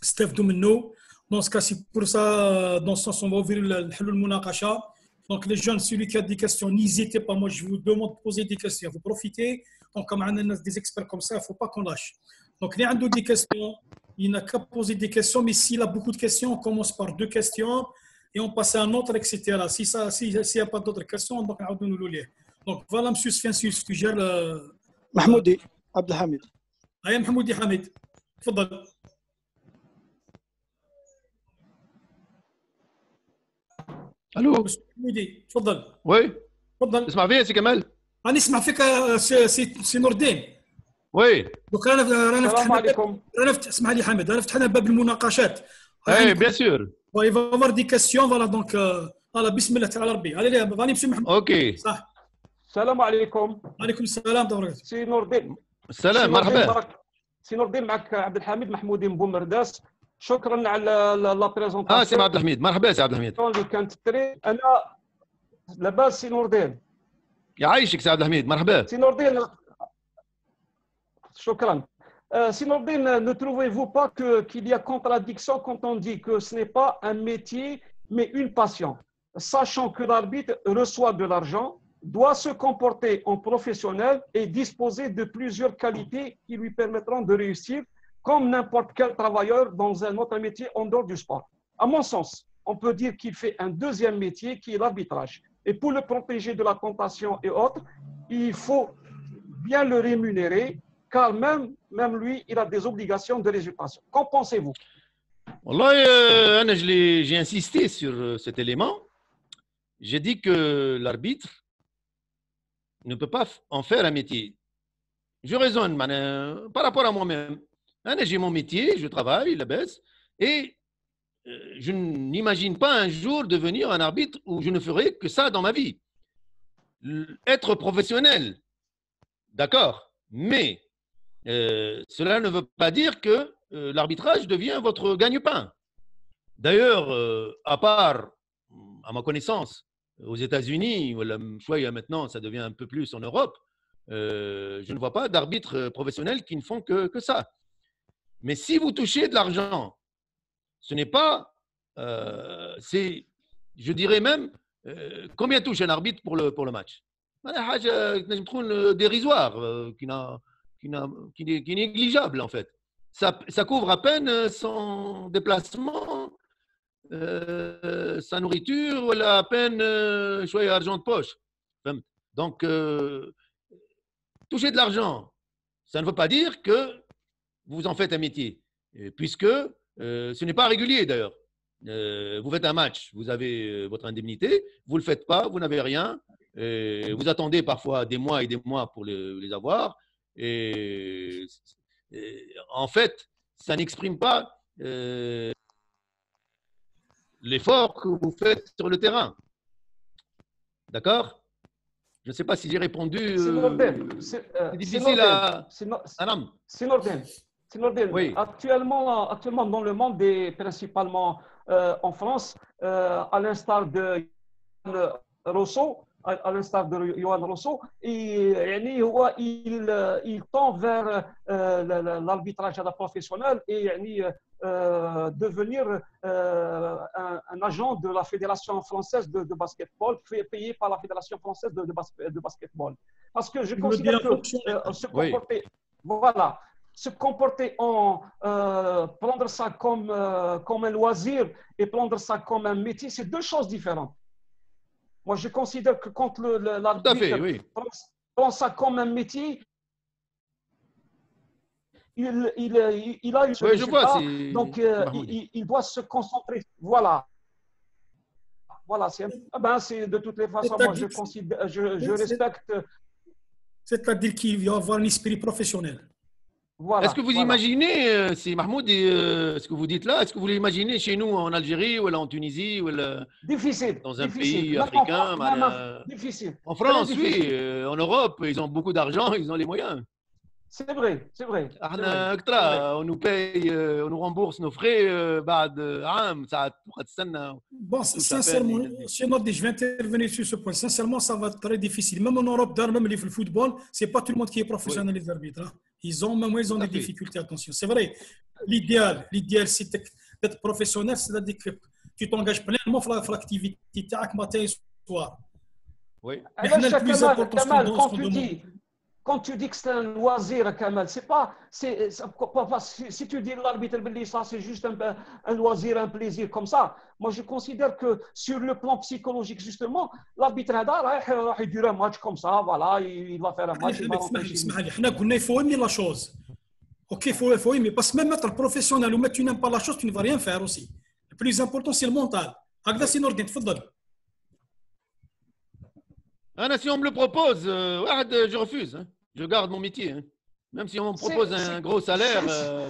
استفدوا منه. Dans ce cas, c'est pour ça, dans ce sens, on va ouvrir le المناقشة. Donc les jeunes, celui qui a des questions, n'hésitez pas. Moi, je vous demande de poser des questions. Vous profitez. Donc comme on a des experts comme ça, il ne faut pas qu'on lâche. Donc il y a des questions. Il n'a qu'à poser des questions, mais s'il a beaucoup de questions, on commence par 2 questions et on passe à un autre, etc. S'il n'y a pas d'autres questions, donc on va nous lire. Donc voilà, monsieur Sfiensius, tu gères le... محمودي عبد الحميد. هيا محمودي حميد، تفضل. الو محمودي تفضل. وي تفضل. تسمع فيا سي كمال؟ راني نسمع فيك سي نور الدين. وي دوك رانا السلام عليكم. اسمح لي حميد، رانا فتحنا باب المناقشات. اي بيان سور. il va y avoir des questions, voilà donc voilà بسم الله تعالى ربي. allez غادي نمشي محمود. اوكي صح. السلام عليكم. وعليكم السلام ورحمة الله. سي نور الدين. السلام مرحبا. سي نور الدين، معك عبد الحميد محمودي من بومرداس. شكرا على لا بريزونطاسيون. سي عبد الحميد، مرحبا سي عبد الحميد. اللي كانت تري انا لاباس. سي نور الدين يعيشك سي عبد الحميد، مرحبا. سي نور الدين شكرا. سي نور الدين, ne trouvez-vous pas qu'il y a contradiction quand on dit que ce n'est pas un métier mais une passion, sachant que l'arbitre reçoit de l'argent, doit se comporter en professionnel et disposer de plusieurs qualités qui lui permettront de réussir comme n'importe quel travailleur dans un autre métier en dehors du sport. À mon sens, on peut dire qu'il fait un deuxième métier qui est l'arbitrage. Et pour le protéger de la tentation et autres, il faut bien le rémunérer, car même lui, il a des obligations de résultation. Qu'en pensez-vous? والله أنا j'ai insisté sur cet élément. J'ai dit que l'arbitre ne peut pas en faire un métier. Je raisonne par rapport à moi-même. J'ai mon métier, je travaille, la baisse, et je n'imagine pas un jour devenir un arbitre où je ne ferai que ça dans ma vie. Être professionnel, d'accord, mais cela ne veut pas dire que l'arbitrage devient votre gagne-pain. D'ailleurs, à part, à ma connaissance, aux États-Unis, maintenant ça devient un peu plus en Europe, je ne vois pas d'arbitres professionnels qui ne font que ça. Mais si vous touchez de l'argent, ce n'est pas, je dirais même, combien touche un arbitre pour le match? Dérisoire, qui est négligeable en fait. Ça couvre à peine son déplacement, sa nourriture, ou à peine argent de poche. Donc, toucher de l'argent, ça ne veut pas dire que vous en faites un métier, puisque ce n'est pas régulier d'ailleurs. Vous faites un match, vous avez votre indemnité, vous ne le faites pas, vous n'avez rien, vous attendez parfois des mois et des mois pour les avoir, et en fait, ça n'exprime pas l'effort que vous faites sur le terrain. D'accord? Je ne sais pas si j'ai répondu. C'est difficile à... C'est Nordin. Oui. Actuellement, dans le monde, et principalement en France, à l'instar de Rousseau, Johan Rousseau, il tend vers l'arbitrage professionnel et devenir un agent de la Fédération française de basketball, payé par la Fédération française de basketball. Parce que je considère que se comporter, voilà, se comporter prendre ça comme un loisir et prendre ça comme un métier, c'est 2 choses différentes. Moi, je considère que quand l'arbitre prend ça comme un métier, il a eu ce résultat, donc il doit se concentrer. Voilà, c'est de toutes les façons, moi je respecte. C'est-à-dire qu'il va avoir un esprit professionnel. Est-ce que Voilà, vous voilà. imaginez, c'est Mahmoud, ce que vous dites là, est-ce que vous l'imaginez chez nous en Algérie ou en Tunisie ou Difficile, dans un difficile. pays Même en africain France, difficile. en Très France, oui, difficile. en Europe, ils ont beaucoup d'argent, ils ont les moyens. C'est vrai, c'est vrai, c'est vrai, احنا c'est vrai. اكترا on nous paye, on nous rembourse nos frais بعد عام ساعات تبقى تستنى Bon, touche à peine sincèrement, ينزل. chez Nordi, je vais intervenir sur ce point. Sincèrement, ça va être très difficile. Même en Europe, même le football, c'est pas tout le monde qui est Oui, professionnel, les arbitres, hein. Ils ont tout des à fait. difficultés, attention. C'est vrai. L'idéal, c'est d'être professionnel, c'est-à-dire que tu t'engages pleinement dans l'activité matin et soir. Oui. Mais علاش le plus Kamal, important, Kamal, ce qu'on demande. quand tu dis que c'est un loisir, Kamal, c'est pas, si tu dis l'arbitre, ça c'est juste un loisir, un plaisir comme ça. Moi, je considère que sur le plan psychologique, justement, l'arbitre راح يدير un match comme ça, voilà, il va faire un match, il va rentrer chez lui. اسمح لي احنا قلنا il faut aimer la chose. Ok, il faut aimer. Parce que même être professionnel ou même tu n'aimes pas la chose, tu ne vas rien faire aussi. Le plus important, c'est le mental. هكذا Oui. سي نور الدين تفضل. Si on me le propose, je refuse, hein. Je garde mon métier, hein. Même si on me propose un gros salaire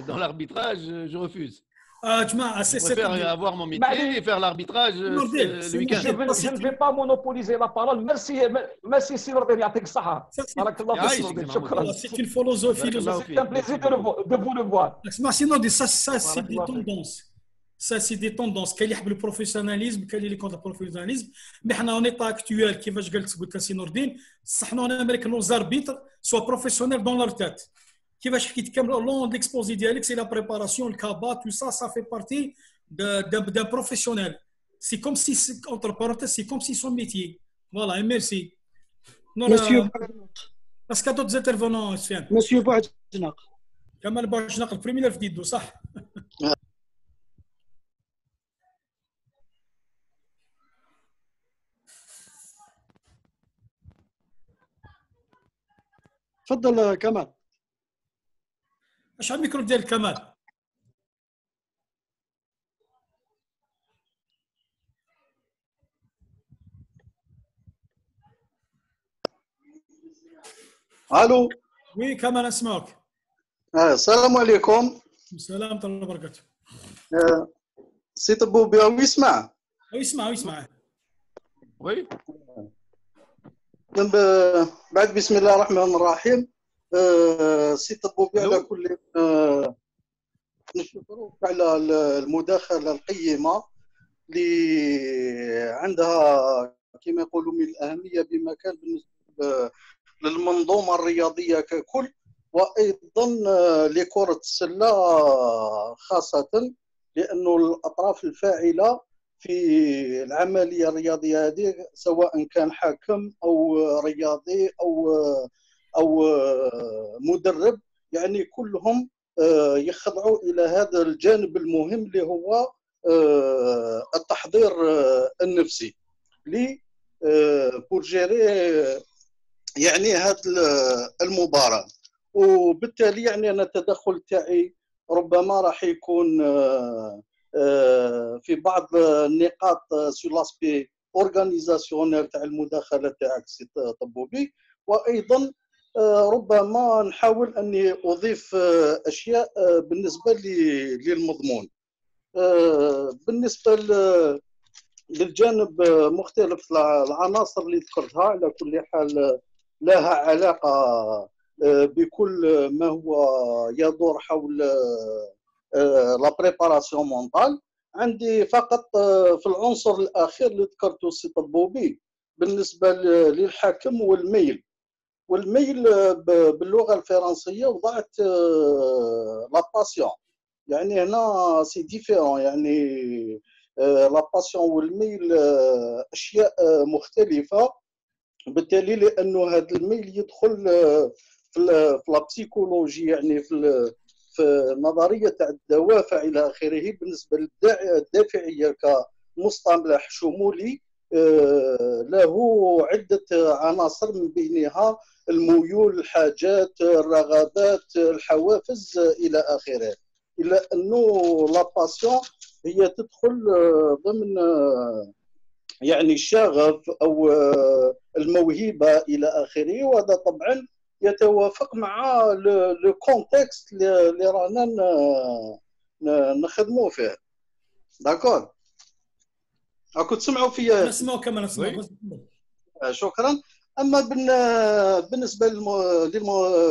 dans l'arbitrage, je refuse. جماعه Je سي préfère avoir mon métier et faire l'arbitrage نور الدين le week-end. Je ne vais pas monopoliser la parole. Merci سي نور يعطيك الصحة. بارك الله فيك سي نور يعيشك الدين. سي محمود. شكرا. c'est une philosophie. بارك الله C'est فيك. un plaisir Merci beaucoup. de vous le voir. اسمع سي نور ça c'est بارك des الله فيك. tendances. Ça, c'est des tendances. كاين اللي يحب البروفيسيوناليزم كاين اللي كونتر البروفيسيوناليزم. مي حنا اون ايطا اكتويل كيفاش قلت سي نور الدين صحنا انا امريكان لو زاربيتر سوا بروفيسيونيل دون لار تات. كيفاش حكيت كامل لون ديكسبوزي ديالك سي لا بريباراسيون الكابا تو سا في بارتي d'un professionnel. C'est comme si, entre parenthèses, c'est comme si son métier. Voilà, et merci. Monsieur Parce qu'il y a d'autres intervenants, Sfian. Monsieur Bouadjnaq. Kamal Bouadjnaq, le premier في ديدو صح؟ تفضل كمال. شحال الميكرو ديال كمال؟ الو. وي كمال نسمعك. السلام عليكم. السلام ورحمة الله وبركاته. سي طبوبي ويسمع. ويسمع. Oui. بعد بسم الله الرحمن الرحيم. سي طبوبي على كل نشكرك على المداخلة القيمة اللي عندها كما يقولوا من الأهمية بمكان بالنسبة للمنظومة الرياضية ككل، وأيضا لكرة السلة خاصة، لأنه الأطراف الفاعلة في العملية الرياضية هذه سواء كان حاكم أو رياضي أو مدرب، يعني كلهم يخضعوا إلى هذا الجانب المهم اللي هو التحضير النفسي لي بور جيري يعني هذه المباراة. وبالتالي يعني أنا التدخل تاعي ربما راح يكون في بعض النقاط سو لاسبي اورغانيزاسيونيل تاع المداخله تاعك سي طبوبي، وايضا ربما نحاول اني اضيف اشياء بالنسبه للمضمون. بالنسبه للجانب مختلف العناصر اللي ذكرتها على كل حال لها علاقه بكل ما هو يدور حول لا بريباراسيون مونطال. عندي فقط في العنصر الاخير اللي ذكرته سي طبوبي بالنسبه للحكم والميل باللغه الفرنسيه وضعت لا باسيون، يعني هنا سي ديفيرون، يعني لا باسيون والميل اشياء مختلفه، بالتالي لانه هذا الميل يدخل في لا بسيكولوجي، يعني في نظريه تاع الدوافع الى اخره. بالنسبه للدافعيه كمصطلح شمولي له عده عناصر من بينها الميول، الحاجات، الرغبات، الحوافز الى اخره، الا انه لا باسيون هي تدخل ضمن يعني الشغف او الموهبه الى اخره، وهذا طبعا يتوافق مع لو كونتكست اللي رانا نخدموا فيه. داكور، راكم تسمعوا فيا؟ نسمعوا كما نسمعوا. شكرا. اما بالنسبه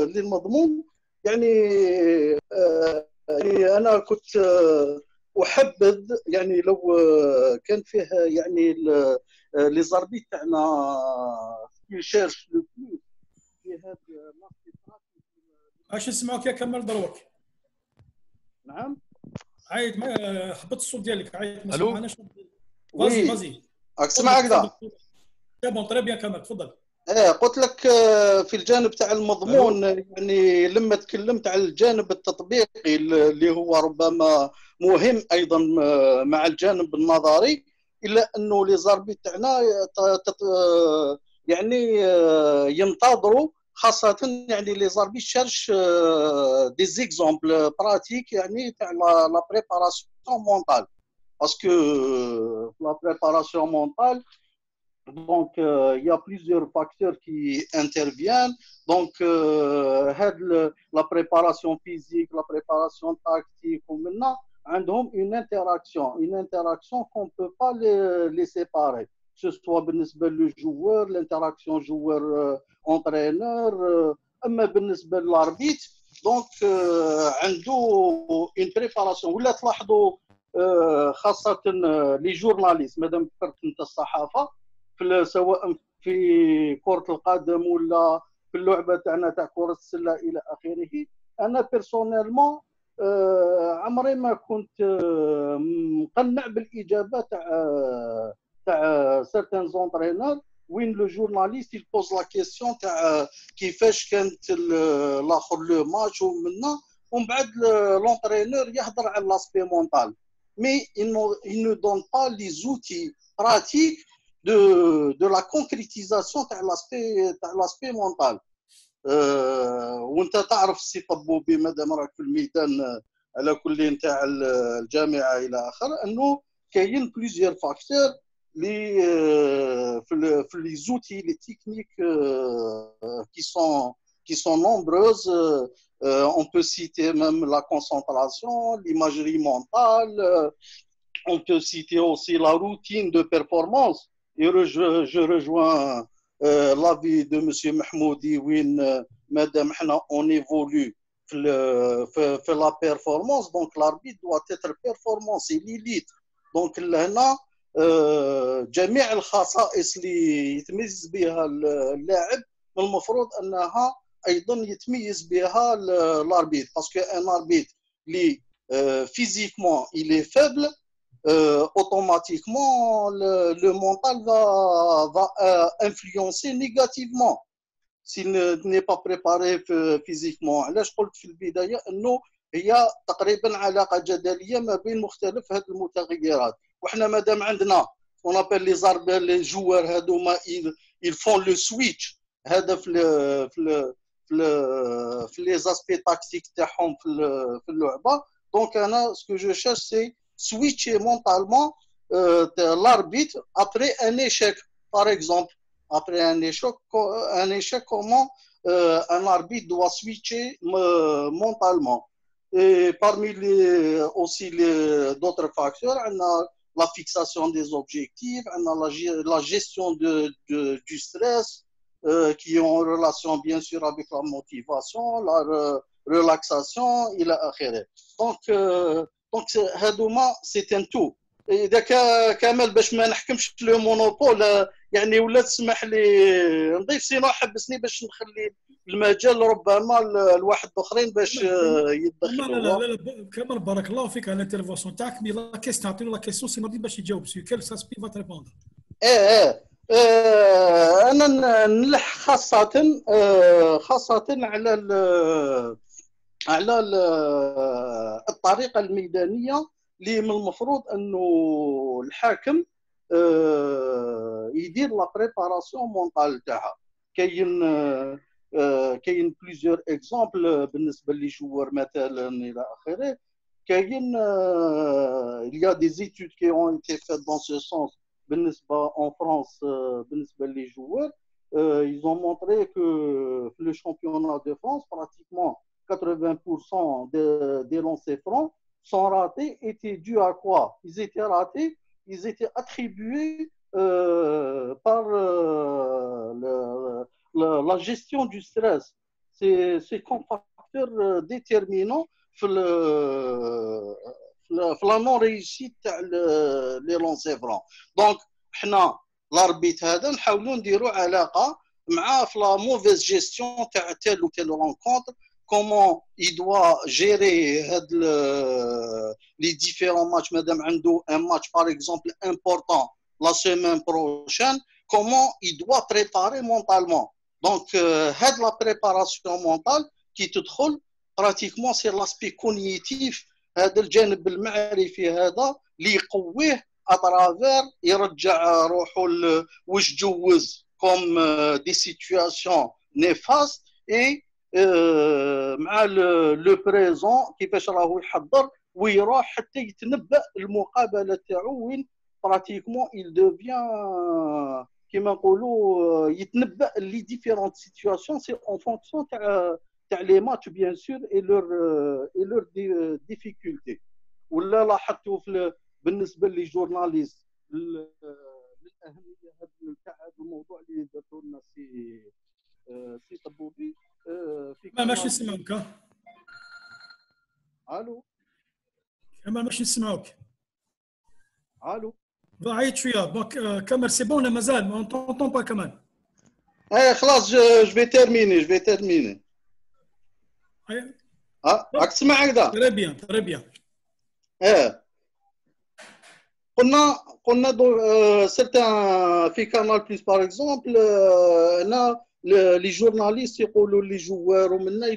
للمضمون، يعني انا كنت احبذ يعني لو كان فيه يعني لي زاربيت تاعنا يشيرش لو بلوس في هذا اش نسمعوك يا كمال دروك. نعم عايد ما حبط الصوت ديالك، عايد ما ألو؟ سمعناش. فازي فازي راك تسمع هكذا؟ سي بون تري بيان كمال تفضل. قلت لك في الجانب تاع المضمون، يعني لما تكلمت على الجانب التطبيقي اللي هو ربما مهم ايضا مع الجانب النظري، الا انه لي زاربيت تاعنا يعني ينتظروا، خاصه يعني لي زاربيت شيرش دي زيكزامبل براتيك يعني تاع لا بريباراسيون مونتال، باسكو لا بريباراسيون مونتال donc il y a plusieurs facteurs qui interviennent. Donc la préparation physique, la préparation tactique, maintenant عندهم une interaction qu'on ne peut pas les séparer, que ce soit بالنسبه للجوار، l'interaction joueur entraîneur، اما بالنسبه للاربيت. دونك عنده une préparation. ولا تلاحظوا خاصه لي جورناليست، مادام ذكرت انت الصحافه، سواء في كرة القدم ولا في اللعبة تاعنا تاع كرة السلة إلى آخره، أنا بيرسونيلمون عمري ما كنت مقنع بالإجابة تاع سيرتان زونترينور وين لو جورناليست يبوز لا كيسيون تاع كيفاش كانت الاخر لو ماتش ومن بعد لونترينور يهضر على لاسبي مونتال، مي il ne donne pas les outils pratiques de la concrétisation تاع l'aspect mental. وانت تعرف السي طبوبي مادام راك في الميدان على كل نتاع الجامعه الى اخره، انه كاين بليزيور فاكتور لي في لي زوتي لي تكنيك qui sont nombreuses. On peut citer même la concentration, l'imagerie mentale, on peut citer aussi la routine de performance. Et je rejoins l'avis de M. Mahmoudi, où madame on évolue في la performance, donc l'arbitre doit être performant, c'est l'élite. Donc هنا جميع الخصائص اللي يتميز بها اللاعب المفروض انها ايضا يتميز بها الاربيت، باسكو ان اربيت اللي physiquement il est faible, automatiquement le mental va influencer négativement s'il n'est pas préparé physiquement. علاش قلت في البدايه انه هي تقريبا علاقه جدليه ما بين مختلف هذه المتغيرات، وحنا مادام عندنا on appelle les arbres les joueurs هذوما ils font le switch هذا في les aspects tactiques تاعهم في اللعبه. Donc انا ce que je cherche c'est switcher mentalement l'arbitre après un échec, par exemple. Après un échec, comment un arbitre doit switcher mentalement. Et parmi aussi d'autres facteurs, on a la fixation des objectifs, on a la gestion du stress qui est en relation bien sûr avec la motivation, la relaxation et la akhire. Donc هذوما c'est un tout. اذا كامل باش ما نحكمش لو مونوبول يعني، ولا تسمح لي نضيف سينو حبسني باش نخلي المجال ربما الواحد الاخرين باش يدخلوا. لا كمال بارك الله فيك على الانترفونسيون تاعك، مي لا كيستيون عطيني لا كيستيون سي نادي باش يجاوب سي كيل ساسبي فا تريبوندر. انا نلح خاصه على الطريقه الميدانيه اللي من المفروض انه الحاكم يدير لا بريباراسيون مونطال تاعها. كاين بليزيور اكزامبل بالنسبه لي جوار مثلا الى اخره. كاين il y a des études qui ont été faites dans ce sens بالنسبه en France بالنسبه لي جوار. Ils ont montré que le championnat de France, pratiquement 80% des lancers francs sont ratés, étaient dus à quoi? Ils étaient ratés, ils étaient attribués par la gestion du stress. C'est comme facteur déterminant في la non-réussite تاع les lancers francs. Donc, حنا l'اربيت هذا نحاولوا نديروا علاقه مع la mauvaise gestion تاع telle ou telle rencontre, comment il doit gérer les différents matchs. Madame Ando, un match par exemple important la semaine prochaine, comment il doit préparer mentalement. Donc, la préparation mentale qui te trouve pratiquement c'est l'aspect cognitif, هذا الجانب المعرفي هذا اللي يقويه à travers يرجع روحه واش جوز comme des situations néfastes et مع le présent كيفاش راهو يحضر ويروح حتى يتنبأ المقابله تاعو وين pratiquement il devient كما نقولوا يتنبأ les différentes situations, c'est en fonction تاع les matchs bien sûr et leurs difficultés. ولا لاحظتوا بالنسبه لي جورناليست للاهميه تاع هذا الموضوع اللي درتوا لنا سي طبوبي ما ماشي نسمعوك. الو كمال ماشي نسمعوك. الو عيط شويه دونك كمال سي بون ولا مازال ما نطونطون با كمال. خلاص je vais terminer. راك تسمع هكذا؟ تري بيان تري بيان. قلنا certains في كانال بليس باغ اكزومبل هنا les journalistes يقولوا les joueurs ومنا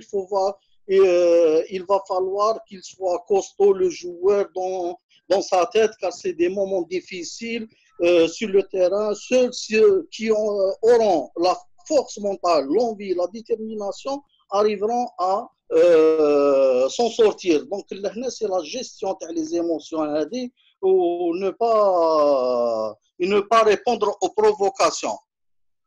il va falloir qu'il soit costaud le joueur dans sa tête car c'est des moments difficiles sur le terrain. Seuls ceux qui auront la force mentale, l'envie, la détermination arriveront à s'en sortir. Donc là c'est la gestion des émotions ou ne pas répondre aux provocations.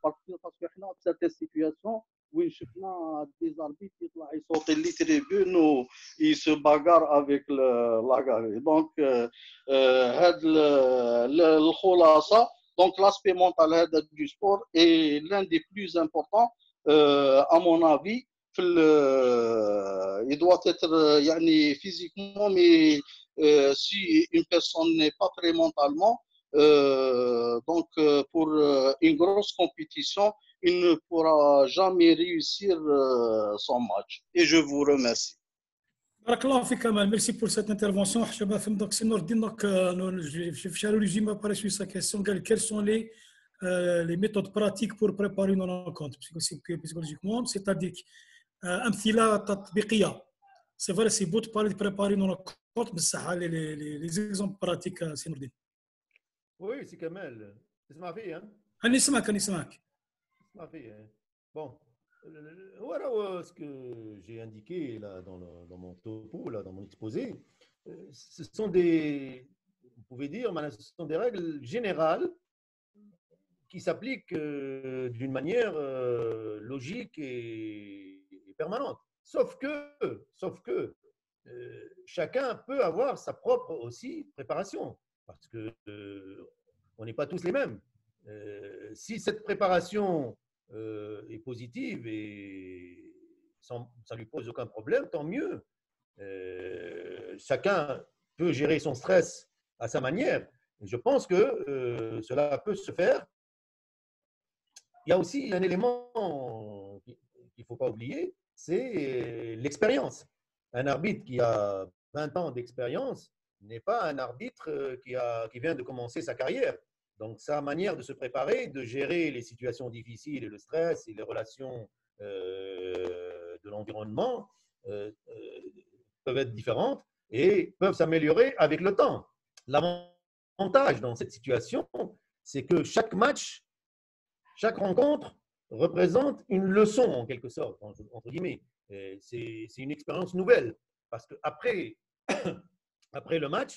Parce que احنا في certaines situations وين شفنا des arbitres يطلع يصوت لي tribune و ils se bagarrent avec la galerie. Donc هذا الخلاصه. Donc l'aspect mental هذا du sport est l'un des plus importants à mon avis. Il doit être يعني physiquement, mais si une personne n'est pas prête mentalement, donc pour une grosse compétition, il ne pourra jamais réussir son match. Et je vous remercie. بارك الله فيك كمال. ميرسي بور سيت انترفونسيون. حشبه فهم دونك سي نور الدين دونك شارو ريزيم اباري سوي سا كيسيون قال كيل سون لي ميثود براتيك بور بريباري نون رونكونتر بسيكولوجيكمون سيتادير امثله تطبيقيه. سي فري سي بوت باري بريباري نون رونكونتر بصح لي زيكزومبل براتيك سي نور الدين. وي سي كمال تسمع فيا؟ راني نسمعك تسمع فيا. بون voilà ce que j'ai indiqué là dans mon topo, là, dans mon exposé. Ce sont vous pouvez dire, ce sont des règles générales qui s'appliquent d'une manière logique et permanente. Sauf que chacun peut avoir sa propre aussi préparation, parce que on n'est pas tous les mêmes. Si cette préparation est positive et ça lui pose aucun problème, tant mieux. Chacun peut gérer son stress à sa manière. Et je pense que cela peut se faire. Il y a aussi un élément qu'il ne faut pas oublier, c'est l'expérience. Un arbitre qui a 20 ans d'expérience n'est pas un arbitre qui vient de commencer sa carrière. Donc, sa manière de se préparer, de gérer les situations difficiles et le stress et les relations de l'environnement peuvent être différentes et peuvent s'améliorer avec le temps. L'avantage dans cette situation, c'est que chaque match, chaque rencontre représente une leçon en quelque sorte, entre guillemets. C'est une expérience nouvelle parce qu'après après le match,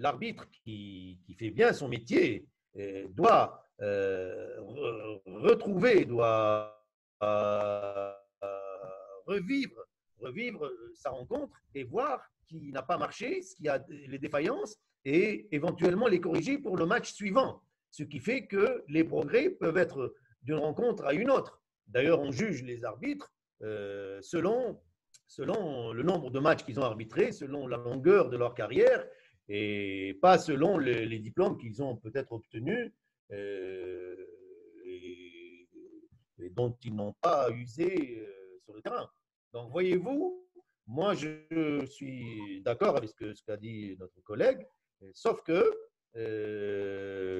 l'arbitre qui fait bien son métier doit retrouver, doit revivre sa rencontre et voir qui n'a pas marché, ce qui a les défaillances et éventuellement les corriger pour le match suivant. Ce qui fait que les progrès peuvent être d'une rencontre à une autre. D'ailleurs, on juge les arbitres selon le nombre de matchs qu'ils ont arbitrés, selon la longueur de leur carrière et pas selon les diplômes qu'ils ont peut-être obtenus et dont ils n'ont pas usé sur le terrain. Donc, voyez-vous, moi, je suis d'accord avec ce qu'a dit notre collègue, sauf que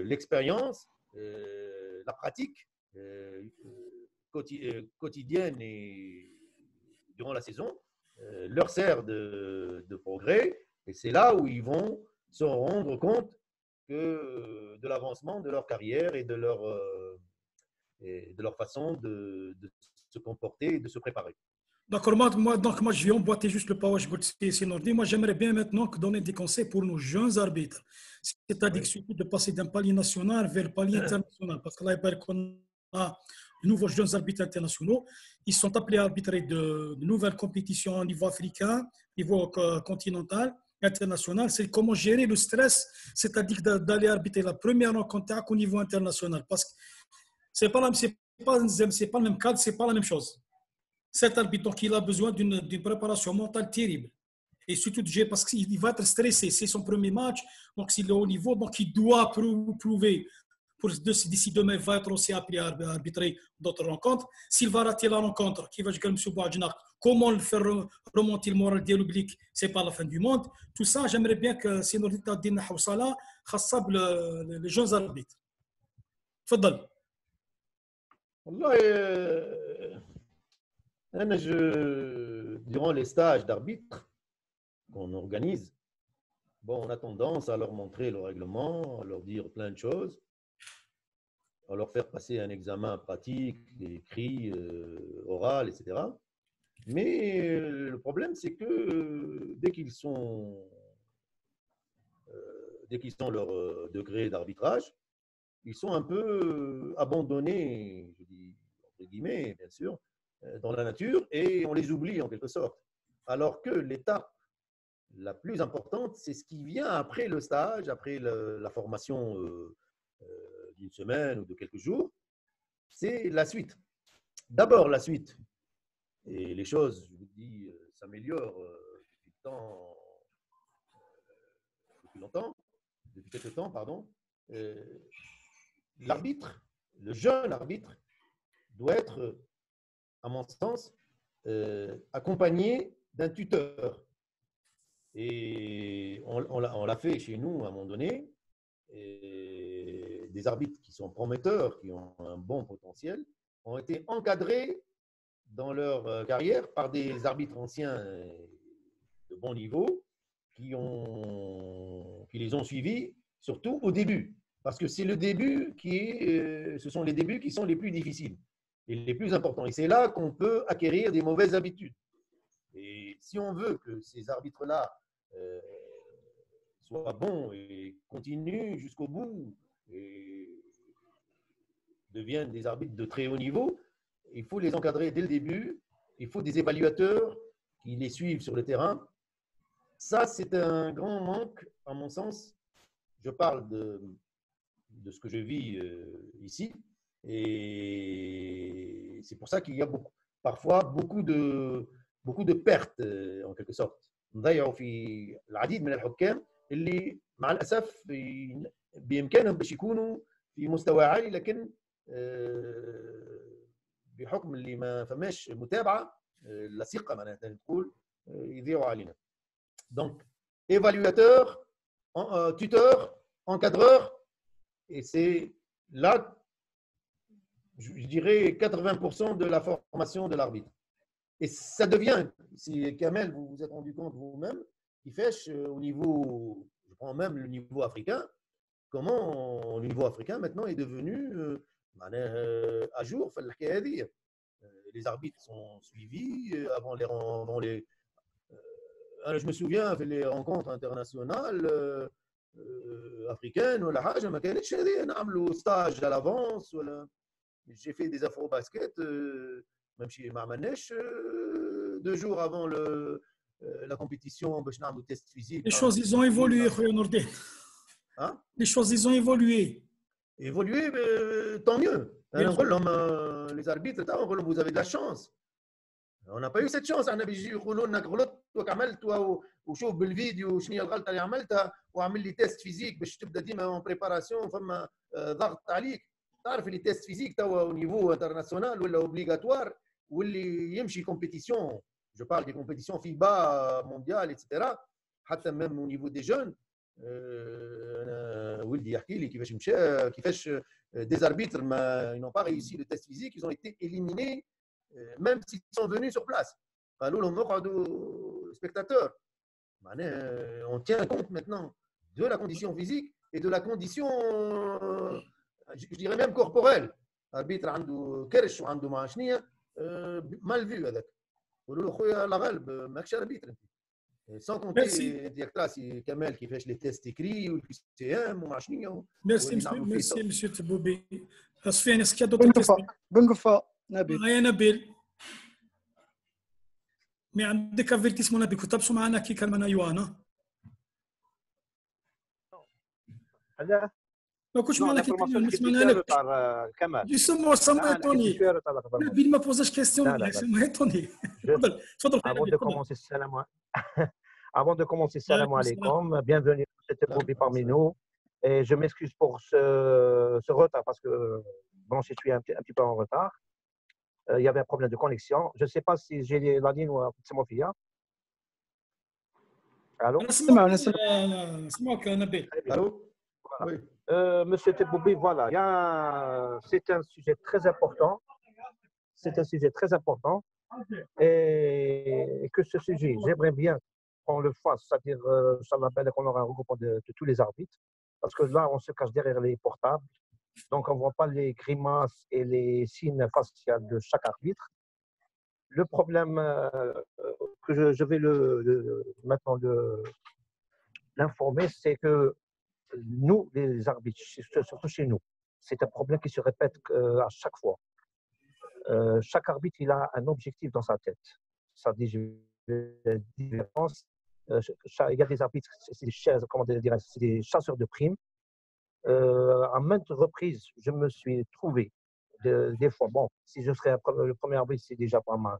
l'expérience, la pratique quotidienne et durant la saison leur sert de progrès, et c'est là où ils vont se rendre compte de l'avancement de leur carrière et de leur façon de se comporter et de se préparer. D'accord, moi, je vais emboîter juste le power, c'est Nordi. Moi, j'aimerais bien maintenant donner des conseils pour nos jeunes arbitres. C'est-à-dire surtout de passer d'un palier national vers le palier international. Parce que là, on a de nouveaux jeunes arbitres internationaux. Ils sont appelés à arbitrer de nouvelles compétitions au niveau africain, au niveau continental, international. C'est comment gérer le stress, c'est-à-dire d'aller arbitrer la première rencontre au niveau international. Parce que ce n'est pas le même cadre, ce n'est pas la même chose. Cet arbitre, donc, il a besoin d'une préparation mentale terrible. Et surtout, parce qu'il va être stressé. C'est son premier match. Donc, s'il est au niveau, donc il doit prouver. D'ici demain, il va être aussi appelé à arbitrer d'autres rencontres. S'il va rater la rencontre, qui va jouer M. Bouadjnak, comment le faire remonter le moral du public, ce n'est pas la fin du monde. Tout ça, j'aimerais bien que c'est notre état de Hawsala, les jeunes arbitres. Fadal. Durant les stages d'arbitre qu'on organise, on a tendance à leur montrer le règlement, à leur dire plein de choses, à leur faire passer un examen pratique, écrit, oral, etc. Mais le problème, c'est que dès qu'ils ont leur degré d'arbitrage, ils sont un peu abandonnés, je dis entre guillemets, bien sûr, dans la nature, et on les oublie en quelque sorte. Alors que l'étape la plus importante, c'est ce qui vient après le stage, après la formation d'une semaine ou de quelques jours, c'est la suite. D'abord la suite. Et les choses, je vous dis, s'améliorent depuis quelques temps, pardon. L'arbitre, le jeune arbitre, doit être, à mon sens, accompagné d'un tuteur. Et on l'a fait chez nous à un moment donné. Et des arbitres qui sont prometteurs, qui ont un bon potentiel, ont été encadrés dans leur carrière par des arbitres anciens de bon niveau qui les ont suivis, surtout au début. Parce que c'est le début ce sont les débuts qui sont les plus difficiles et les plus importants. Et c'est là qu'on peut acquérir des mauvaises habitudes. Et si on veut que ces arbitres-là soient bons et continuent jusqu'au bout et deviennent des arbitres de très haut niveau, il faut les encadrer dès le début. Il faut des évaluateurs qui les suivent sur le terrain. Ça, c'est un grand manque, à mon sens. Je parle de ce que je vis ici. Et c'est pour ça qu'il y a parfois beaucoup de pertes, en quelque sorte. نضيعوا في العديد من الحكام اللي مع الأسف بإمكانهم باش يكونوا في مستوى عالي، لكن بحكم اللي ما فماش متابعة لصقة معناتها نقول يضيعوا علينا. Donc, évaluateur, tuteur, encadreur, et c'est là, je dirais, 80% de la formation de l'arbitre. Et ça devient, si Kamel, vous vous êtes rendu compte vous-même, qui fait au niveau, je prends même le niveau africain, comment le niveau africain maintenant est devenu à jour. Les arbitres sont suivis avant les je me souviens les rencontres internationales africaines ولا حاجه ما كانتش هذه نعملوا ستاج à l'avance ولا j'ai fait des afro basket ما عملناش 2 jours avant la compétition, باش نعملوا test physique. Les choses, ils ont évolué, Khoya Nourdine. Hein? Les choses, ils ont évolué. Évoluer, tant mieux. Les arbitres, vous avez de la chance. On n'a pas eu cette chance. احنا بيجي يقولوا لنا غلطت عملت وشوف بالفيديو شنو هي الغلطه اللي عملتها واعمل لي تيست فيزيك باش تبدا ديما اون بريباراسيون فما ضغط عليك. تعرف اللي تيست فيزيك توا au niveau international ولا اوبليغاتوار واللي يمشي كومبيتيسيون. جو بارل دي كومبيتيسيون فيبا مونديال اكسترا حتى ميم au niveau des jeunes. انا ولدي يحكي لي كيفاش مشى كيفاش des arbitres ils n'ont pas réussi le test physique, ils ont été éliminés même s'ils sont venus sur place. قالوا لهم اقعدوا spectateurs. On tient compte maintenant de la condition physique et de la condition je dirais même corporelle. Arbitre عنده كرش وعنده ما شنيا mal vu هذاك. قالوا له خويا لا غالب ماكش arbitre انت. Sans compter Diakrasi Kamel qui fait les tests écrits ou le QCM ou machin. Merci, monsieur Teboubi. Sofiane, est-ce qu'il y a d'autres questions? بنقفة نبيل. يا نبيل. مي عندك افيرتيسمون نبيل كنت تبسوا معنا كي كلمنا يوانا. هذا ما كنتش معنا كي كلمنا سمعنا كمال. جسمو سمو ايطوني. نبيل ما بوزاش كيستيون سمو ايطوني. تفضل تفضل. Avant de commencer, salam alaikum, bienvenue, c'était Bobby parmi nous. Et je m'excuse pour ce retard parce que bon, je suis un petit peu en retard. Il y avait un problème de connexion. Je ne sais pas si j'ai la ligne ou c'est mon fille. Allô? Allô? Oui. Monsieur Teboubi, voilà, c'est un sujet très important. C'est un sujet très important. Et que ce sujet, j'aimerais bien qu'on le fasse, c'est-à-dire qu'on aura un regroupement de tous les arbitres, parce que là, on se cache derrière les portables, donc on ne voit pas les grimaces et les signes faciaux de chaque arbitre. Le problème que je vais maintenant l'informer, c'est que nous, les arbitres, surtout chez nous, c'est un problème qui se répète à chaque fois. Chaque arbitre, il a un objectif dans sa tête. Ça dit différence. Il y a des arbitres, c'est des chasseurs de primes. À maintes reprises, je me suis trouvé des fois, bon, si je serais le premier arbitre, c'est déjà pas mal.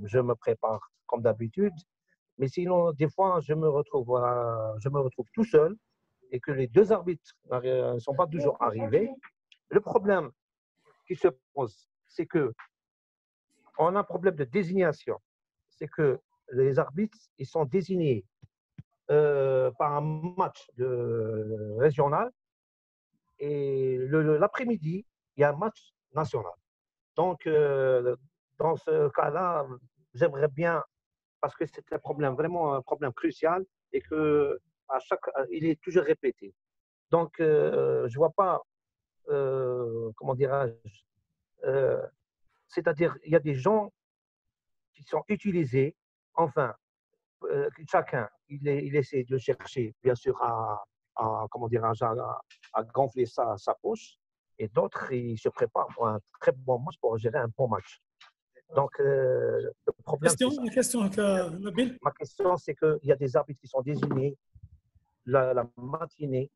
Je me prépare comme d'habitude. Mais sinon, des fois, je me retrouve tout seul et que les deux arbitres ne sont pas toujours arrivés. Le problème qui se pose, c'est que on a un problème de désignation. C'est que les arbitres, ils sont désignés par un match régional et l'après-midi, il y a un match national. Donc, dans ce cas-là, j'aimerais bien, parce que c'est un problème, vraiment un problème crucial et que il est toujours répété. Donc, je ne vois pas, comment dirais-je, c'est-à-dire, il y a des gens qui sont utilisés, enfin, chacun, il essaie de chercher, bien sûr, comment dirais-je, à gonfler sa poche, et d'autres, ils se préparent pour un très bon match, pour gérer un bon match. Donc, le problème, ma question, c'est qu'il y a des arbitres qui sont désignés la matinée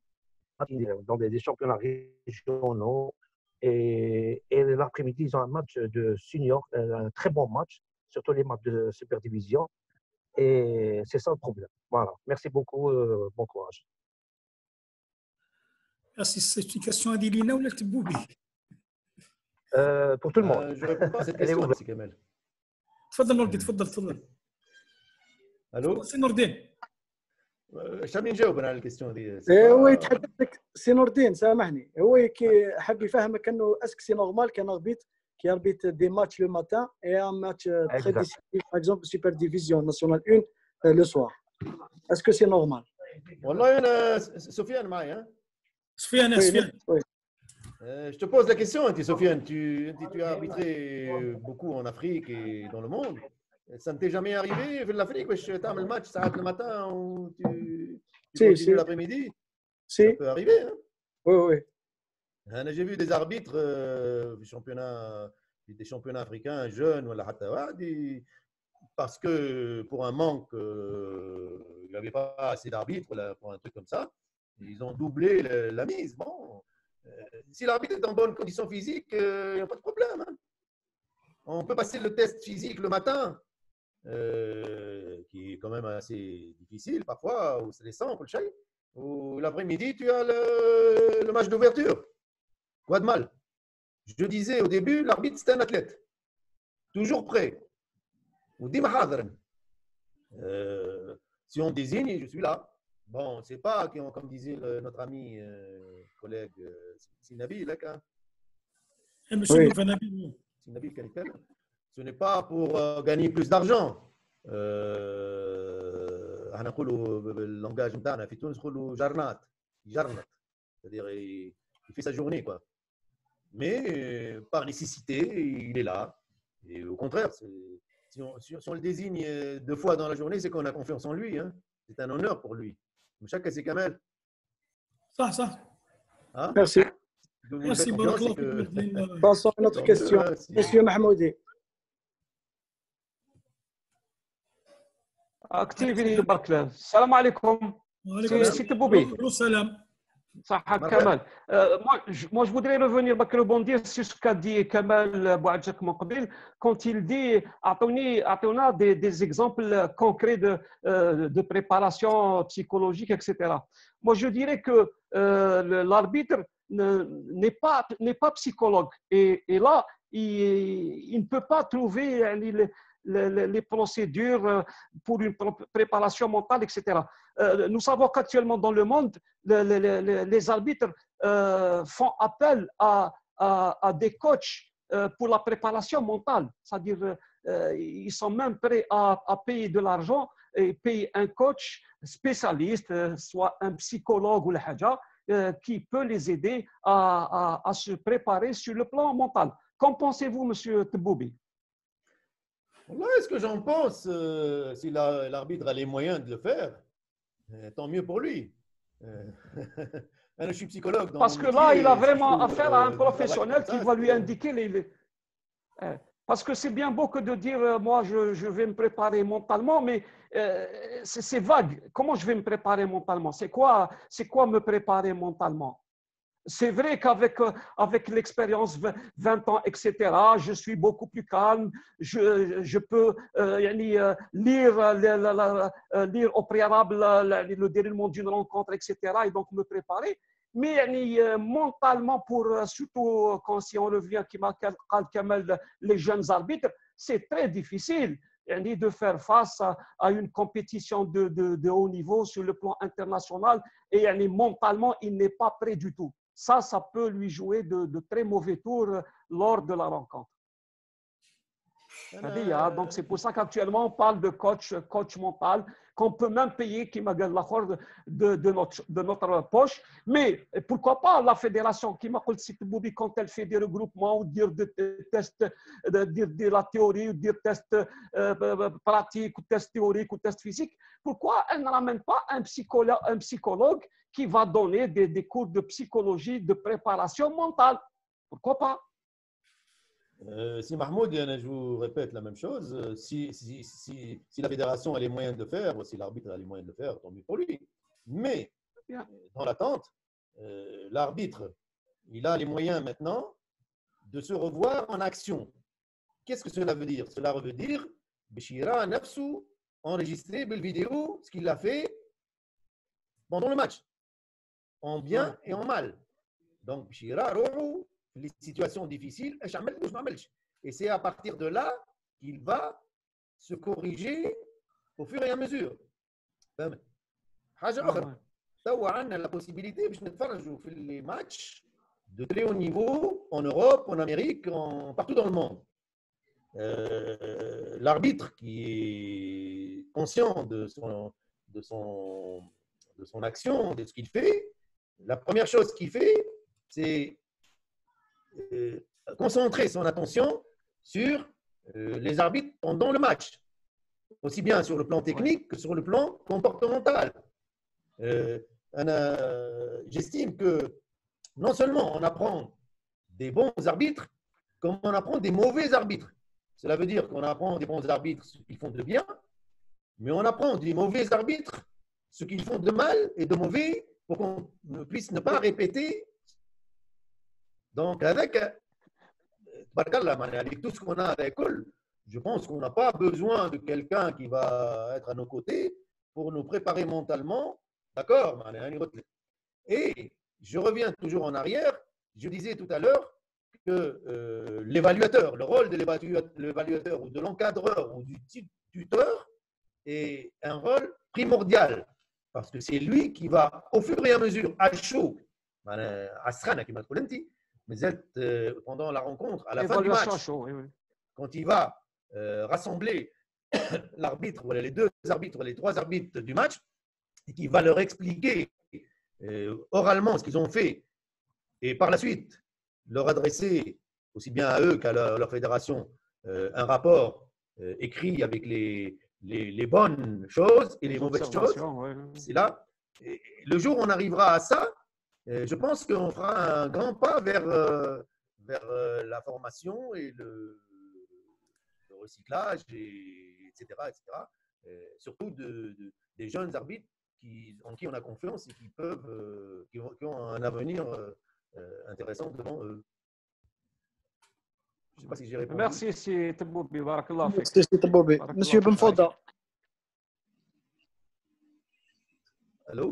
dans des championnats régionaux, et l'après-midi, ils ont un match de senior, un très bon match, surtout les matchs de super division. Et c'est ça le problème. Voilà. Merci beaucoup. Bon courage. Merci. C'est une question à Dilina ou la Teboubi? Pour tout le monde. Je ne réponds pas à cette question, M. Kamel. تفضل نوردين تفضل. Allô? سي نوردين. شامي نجاوب على الكيستيون دي. هو يتحدث لك سي نوردين سامحني هو كي حاب يفهمك انه اسك سي نورمال كان اربيت qui arbitre des matchs le matin et un match très décisif, par exemple Super Division National 1 le soir. Est-ce que c'est normal? والله أنا سفيان معي hein. سفيان. Je te pose la question, Sofiane. Tu as arbitré beaucoup en Afrique et dans le monde. Ça ne t'est jamais arrivé en Afrique tu as le match ça le matin ou tu continues l'après-midi? Ça peut arriver. Hein? Oui. J'ai vu des arbitres des championnats africains jeunes, parce que pour un manque, il n'y avait pas assez d'arbitres pour un truc comme ça. Ils ont doublé la mise. Bon, si l'arbitre est en bonne condition physique, il n'y a pas de problème. Hein. On peut passer le test physique le matin, qui est quand même assez difficile parfois, ou stressant pour le chai. Ou l'après-midi, tu as le match d'ouverture. Quoi de mal? Je disais au début, l'arbitre, c'est un athlète. Toujours prêt. Ou dimahadran. Si on désigne, je suis là. Bon, c'est pas, comme disait notre ami, collègue Sinabi, là, hein. Monsieur Oui. Moufanabi, Sinabi, ce n'est pas pour gagner plus d'argent. Le langage interne, jarnat, c'est-à-dire il fait sa journée, quoi. Mais par nécessité, il est là. Et au contraire, si on le désigne 2 fois dans la journée, c'est qu'on a confiance en lui. Hein. C'est un honneur pour lui. Chacun ses camels. ça. Hein? Merci. Vous me Merci faites beaucoup. confiance, c'est que- Passons à notre question. Monsieur Mahmoudi. Activity Barclay. Salam alaikum. C'est Teboubi. Salam. صح كمال moi je voudrais revenir rebondir sur ce qu'a dit Kamal Bouadjak mon قبل quand il dit اعطونا des exemples concrets de préparation psychologique, etc. Moi je dirais que l'arbitre n'est pas psychologue et là il ne peut pas trouver les procédures pour une préparation mentale, etc. Nous savons qu'actuellement dans le monde, les arbitres font appel à des coachs pour la préparation mentale. C'est-à-dire, ils sont même prêts à payer de l'argent et payer un coach spécialiste, soit un psychologue ou le haja, qui peut les aider à se préparer sur le plan mental. Qu'en pensez-vous, monsieur Teboubi? Ouais, ce que j'en pense, si l'arbitre a les moyens de le faire, tant mieux pour lui. Je suis psychologue. Parce que là, il a vraiment affaire à un professionnel qui va lui indiquer parce que c'est bien beau que de dire, moi, je vais me préparer mentalement, mais c'est vague. Comment je vais me préparer mentalement? C'est quoi me préparer mentalement? C'est vrai qu'avec l'expérience 20 ans, etc., je suis beaucoup plus calme. Je peux lire au préalable le déroulement d'une rencontre, etc., et donc me préparer. Mais mentalement, surtout si on revient les jeunes arbitres, c'est très difficile de faire face à une compétition de haut niveau sur le plan international. Et mentalement, il n'est pas prêt du tout. Ça peut lui jouer de très mauvais tours lors de la rencontre. Donc, c'est pour ça qu'actuellement, on parle de coach mental, qu'on peut même payer qui m'a de notre poche. Mais pourquoi pas la fédération qui m'a dit quand elle fait des regroupements ou dire des tests, dire la théorie ou dire tests pratiques ou tests théoriques ou tests physiques, pourquoi elle ne ramène pas un psychologue qui va donner des cours de psychologie, de préparation mentale? Pourquoi pas? Si Mahmoud, je vous répète la même chose, si la fédération a les moyens de le faire, ou si l'arbitre a les moyens de le faire, tant mieux pour lui. Mais, dans l'attente, l'arbitre, il a les moyens maintenant de se revoir en action. Qu'est-ce que cela veut dire? Cela veut dire, Bishira Nafsou, enregistrer belle vidéo, ce qu'il a fait pendant le match, en bien et en mal. Donc, Bishira Rohou, les situations difficiles, et c'est à partir de là qu'il va se corriger au fur et à mesure. On a la possibilité de faire les matchs de très haut niveau en Europe, en Amérique, partout dans le monde. L'arbitre qui est conscient de son action, de ce qu'il fait, la première chose qu'il fait, c'est concentrer son attention sur les arbitres pendant le match, aussi bien sur le plan technique que sur le plan comportemental. J'estime que non seulement on apprend des bons arbitres, comme on apprend des mauvais arbitres. Cela veut dire qu'on apprend des bons arbitres ce qu'ils font de bien, mais on apprend des mauvais arbitres ce qu'ils font de mal et de mauvais pour qu'on ne puisse ne pas répéter. Donc, avec tout ce qu'on a à l'école, je pense qu'on n'a pas besoin de quelqu'un qui va être à nos côtés pour nous préparer mentalement. D'accord? Et je reviens toujours en arrière. Je disais tout à l'heure que l'évaluateur, le rôle de l'évaluateur ou de l'encadreur ou du tuteur est un rôle primordial parce que c'est lui qui va, au fur et à mesure, à chaud, pendant la rencontre, à la fin du match, quand il va rassembler l'arbitre, voilà, les deux arbitres, les trois arbitres du match, et qui va leur expliquer oralement ce qu'ils ont fait, et par la suite leur adresser, aussi bien à eux qu'à leur fédération, un rapport écrit avec les bonnes choses et les mauvaises choses. Ouais. C'est là. Et le jour où on arrivera à ça, je pense qu'on fera un grand pas vers la formation et le recyclage, etc. Surtout des jeunes arbitres en qui on a confiance et qui ont un avenir intéressant devant eux. Je ne sais pas si j'ai répondu. Merci, c'est Taboubi. Barakallah fik. Merci, Taboubi. Monsieur Ben Fodda. Allô?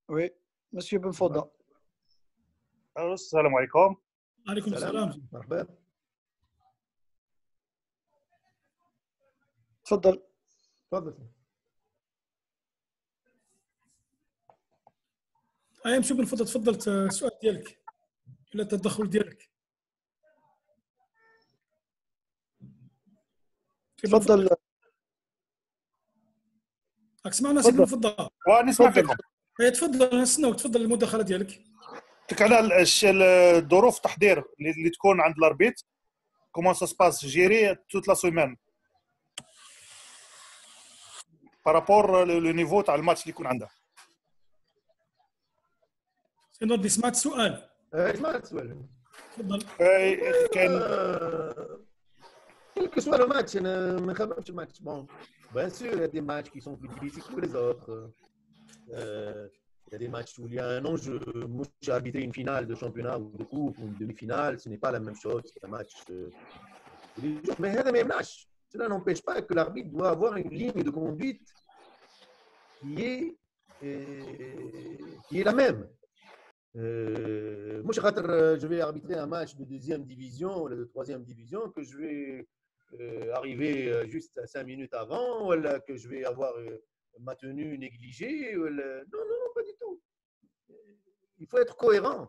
Oui, Monsieur Ben Fodda. Assalamu alaikum. عليكم السلام. مرحبا. تفضل. تفضل. أيام شو بنفضل تفضلت السؤال ديالك ولا التدخل ديالك؟ تفضل. راك سمعنا سي بنفضل. نسمع فيكم. تفضل نستناوك، تفضل المداخلة ديالك. على الظروف التحضير اللي تكون عند الاربيت كومون سا سباس جيري توت لا سيمين بارابور لو نيفو تاع الماتش اللي يكون عنده. سي سمعت السؤال. سمعت السؤال. تفضل. كاين quel que soit le match, ما نخممش الماتش. Bon, bien sûr, il y a des matchs qui sont plus difficiles que les autres. Il y a des matchs où il y a un enjeu. Moi, j'ai arbitré une finale de championnat ou de coupe ou une demi-finale. Ce n'est pas la même chose qu'un match. Mais cela n'empêche pas que l'arbitre doit avoir une ligne de conduite qui est la même. Moi, je vais arbitrer un match de deuxième division ou de troisième division que je vais arriver juste 5 minutes avant ou que je vais avoir ma tenue négligée. Non, pas du tout. Il faut être cohérent.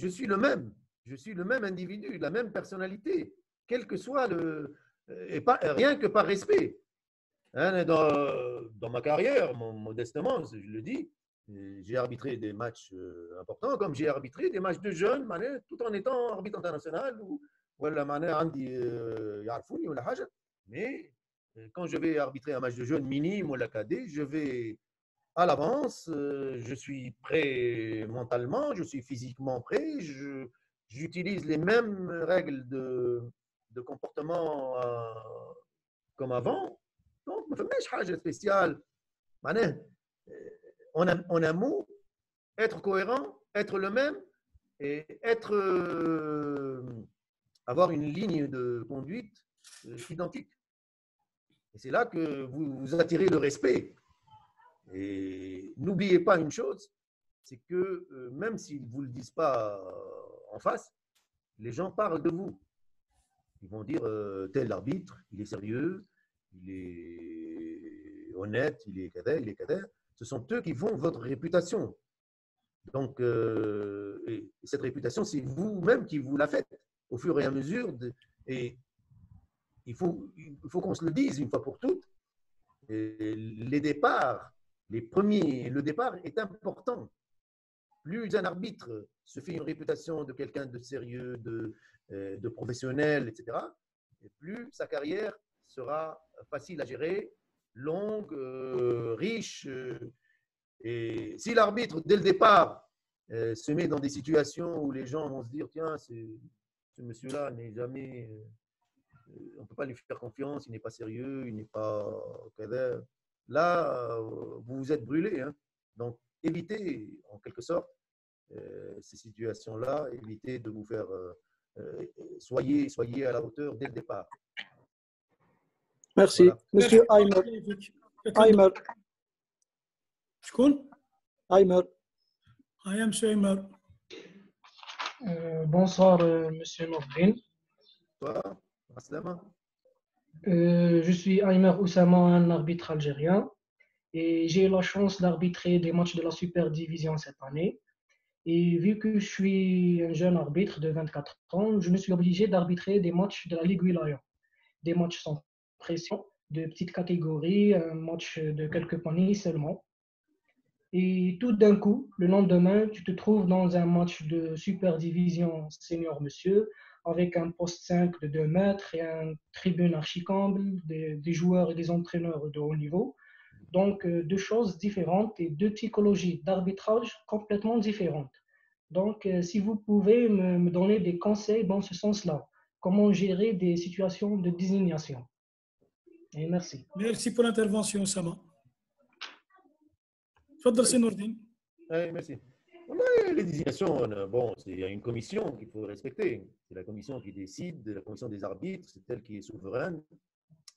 Je suis le même. Je suis le même individu, la même personnalité, quel que soit et pas, rien que par respect. Hein, dans ma carrière, modestement, je le dis, j'ai arbitré des matchs importants, comme j'ai arbitré des matchs de jeunes, tout en étant arbitre international. Mais quand je vais arbitrer un match de jeunes minime ou la cadet, je vais à l'avance, je suis prêt mentalement, je suis physiquement prêt, j'utilise les mêmes règles de comportement comme avant. Donc, ما فماش حاجة spéciale. En un mot, être cohérent, être le même et avoir une ligne de conduite identique. Et c'est là que vous attirez le respect. Et n'oubliez pas une chose, c'est que même s'ils ne vous le disent pas en face, les gens parlent de vous. Ils vont dire tel arbitre, il est sérieux, il est honnête, il est cadre. Ce sont eux qui font votre réputation. Donc, et cette réputation, c'est vous-même qui vous la faites au fur et à mesure. Et il faut qu'on se le dise une fois pour toutes. Et les départs, le départ est important. Plus un arbitre se fait une réputation de quelqu'un de sérieux, de professionnel, etc., et plus sa carrière sera facile à gérer, longue, riche. Et si l'arbitre, dès le départ, se met dans des situations où les gens vont se dire, tiens, ce monsieur-là n'est jamais, on ne peut pas lui faire confiance, il n'est pas sérieux, il n'est pas. Là, vous vous êtes brûlé. Hein. Donc, évitez, en quelque sorte, ces situations-là, évitez de vous faire. Soyez à la hauteur dès le départ. Merci. Voilà. Monsieur Aymer. Aymer. شكون؟ Aymer. هيا مسيو عمر. Bonsoir, Monsieur Nordin. Toi, Aslama. Je suis Aymer Oussama, un arbitre algérien, et j'ai eu la chance d'arbitrer des matchs de la Super Division cette année. Et vu que je suis un jeune arbitre de 24 ans, je me suis obligé d'arbitrer des matchs de la Ligue Wilaya, des matchs sans pression, de petites catégories, un match de quelques paniers seulement. Et tout d'un coup, le lendemain, tu te trouves dans un match de Super Division Senior Monsieur, avec un poste 5 de 2 mètres et un tribune archicamble, des joueurs et des entraîneurs de haut niveau. Donc, deux choses différentes et deux typologies d'arbitrage complètement différentes. Donc, si vous pouvez me donner des conseils dans ce sens-là, comment gérer des situations de désignation. Et merci. Merci pour l'intervention, Oussama. تفضل سي نور الدين. Oui, merci. Les désignations, bon, il y a une commission qu'il faut respecter. C'est la commission qui décide, la commission des arbitres, c'est elle qui est souveraine.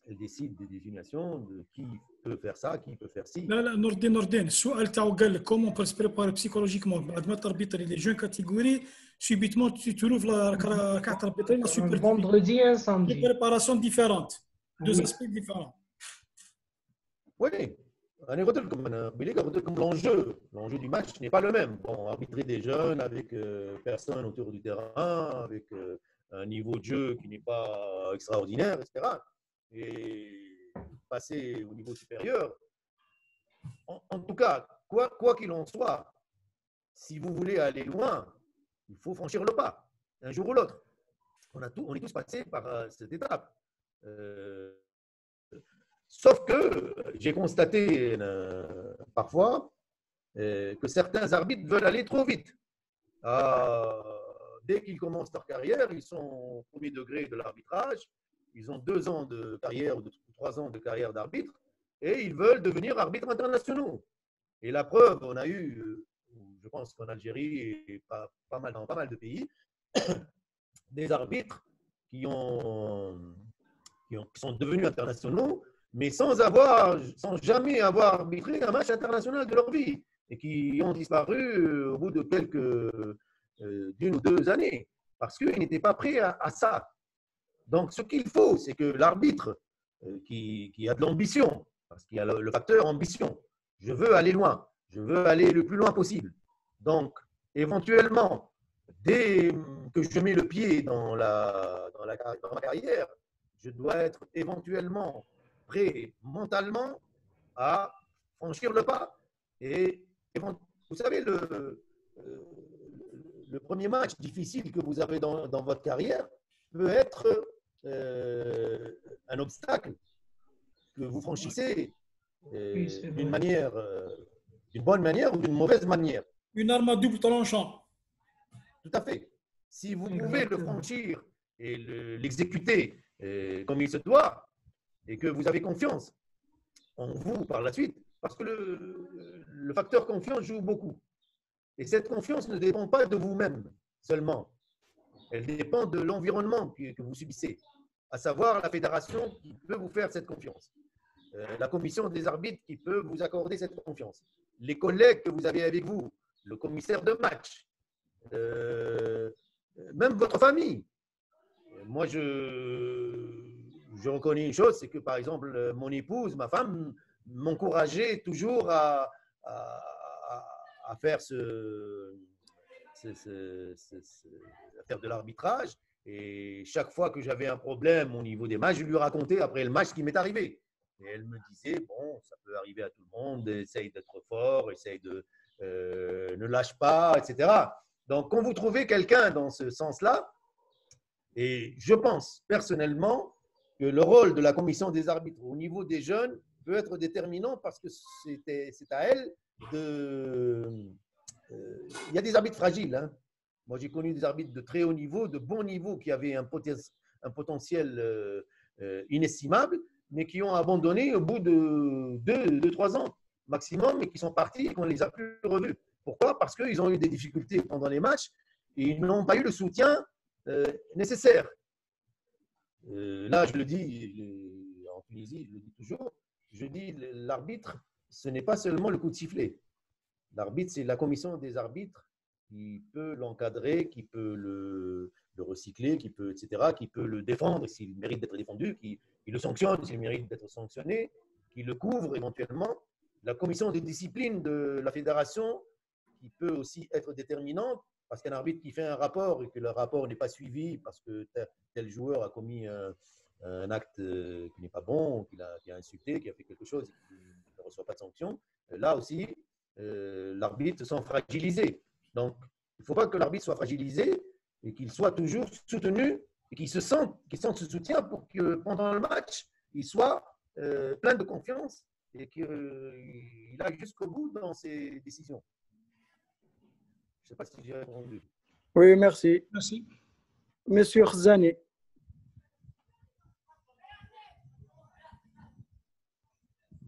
Elle décide des désignations, de qui peut faire ça, qui peut faire ci. لا نور الدين السؤال تاعو قال لك كومون بو بريباري بسيكولوجيكمون بعد ما تربيتري لي جون كاتيجوري سوبيتمون tu trouves راك تربيتري لا سوبر Vendredi et un samedi. Deux préparations différentes, deux aspects différents. Oui. L'enjeu du match n'est pas le même. Bon, arbitrer des jeunes avec personne autour du terrain, avec un niveau de jeu qui n'est pas extraordinaire, etc. Et passer au niveau supérieur. En tout cas, quoi qu'il en soit, si vous voulez aller loin, il faut franchir le pas, un jour ou l'autre. On est tous passés par cette étape. Sauf que j'ai constaté parfois que certains arbitres veulent aller trop vite. Dès qu'ils commencent leur carrière, ils sont au premier degré de l'arbitrage, ils ont 2 ans de carrière ou 3 ans de carrière d'arbitre et ils veulent devenir arbitres internationaux. Et la preuve, on a eu, je pense qu'en Algérie et dans pas mal de pays, des arbitres qui sont devenus internationaux, mais sans jamais avoir arbitré un match international de leur vie et qui ont disparu au bout de d'une ou 2 années parce qu'ils n'étaient pas prêts à ça. Donc, ce qu'il faut, c'est que l'arbitre qui a de l'ambition, parce qu'il y a le facteur ambition, je veux aller loin, je veux aller le plus loin possible. Donc, éventuellement, dès que je mets le pied dans ma carrière, je dois être éventuellement prêt mentalement à franchir le pas. Et vous savez, le premier match difficile que vous avez dans votre carrière peut être un obstacle que vous franchissez d'une bonne manière ou d'une mauvaise manière. Une arme à double tranchant. Tout à fait. Si vous pouvez le franchir et l'exécuter comme il se doit, et que vous avez confiance en vous par la suite, parce que le facteur confiance joue beaucoup. Et cette confiance ne dépend pas de vous-même seulement. Elle dépend de l'environnement que vous subissez, à savoir la fédération qui peut vous faire cette confiance, la commission des arbitres qui peut vous accorder cette confiance, les collègues que vous avez avec vous, le commissaire de match, même votre famille. Moi, je reconnais une chose, c'est que par exemple, mon épouse, ma femme, m'encourageait toujours à faire à faire de l'arbitrage. Et chaque fois que j'avais un problème au niveau des matchs, je lui racontais après le match ce qui m'est arrivé. Et elle me disait, bon, ça peut arriver à tout le monde, essaye d'être fort, essaye de ne lâche pas, etc. Donc, quand vous trouvez quelqu'un dans ce sens-là, et je pense personnellement que le rôle de la commission des arbitres au niveau des jeunes peut être déterminant parce que c'est à elle de… Il y a des arbitres fragiles. Hein. Moi, j'ai connu des arbitres de très haut niveau, de bon niveau, qui avaient un potentiel inestimable, mais qui ont abandonné au bout de 2-3 ans maximum et qui sont partis et qu'on ne les a plus revus. Pourquoi? Parce qu'ils ont eu des difficultés pendant les matchs et ils n'ont pas eu le soutien nécessaire. Là, je le dis en Tunisie, je le dis toujours, je dis l'arbitre, ce n'est pas seulement le coup de sifflet. L'arbitre, c'est la commission des arbitres qui peut l'encadrer, qui peut le recycler, qui peut, etc., qui peut le défendre s'il mérite d'être défendu, qui le sanctionne s'il mérite d'être sanctionné, qui le couvre éventuellement. La commission des disciplines de la fédération qui peut aussi être déterminante parce qu'un arbitre qui fait un rapport et que le rapport n'est pas suivi parce que tel joueur a commis un acte qui n'est pas bon, qui a insulté, qui a fait quelque chose et qui ne reçoit pas de sanction, là aussi, l'arbitre se sent fragilisé. Donc, il ne faut pas que l'arbitre soit fragilisé et qu'il soit toujours soutenu et qu'il sente ce soutien pour que pendant le match, il soit plein de confiance et qu'il aille jusqu'au bout dans ses décisions. Je ne sais pas si j'ai répondu. Oui, merci. Merci. Monsieur Khzani.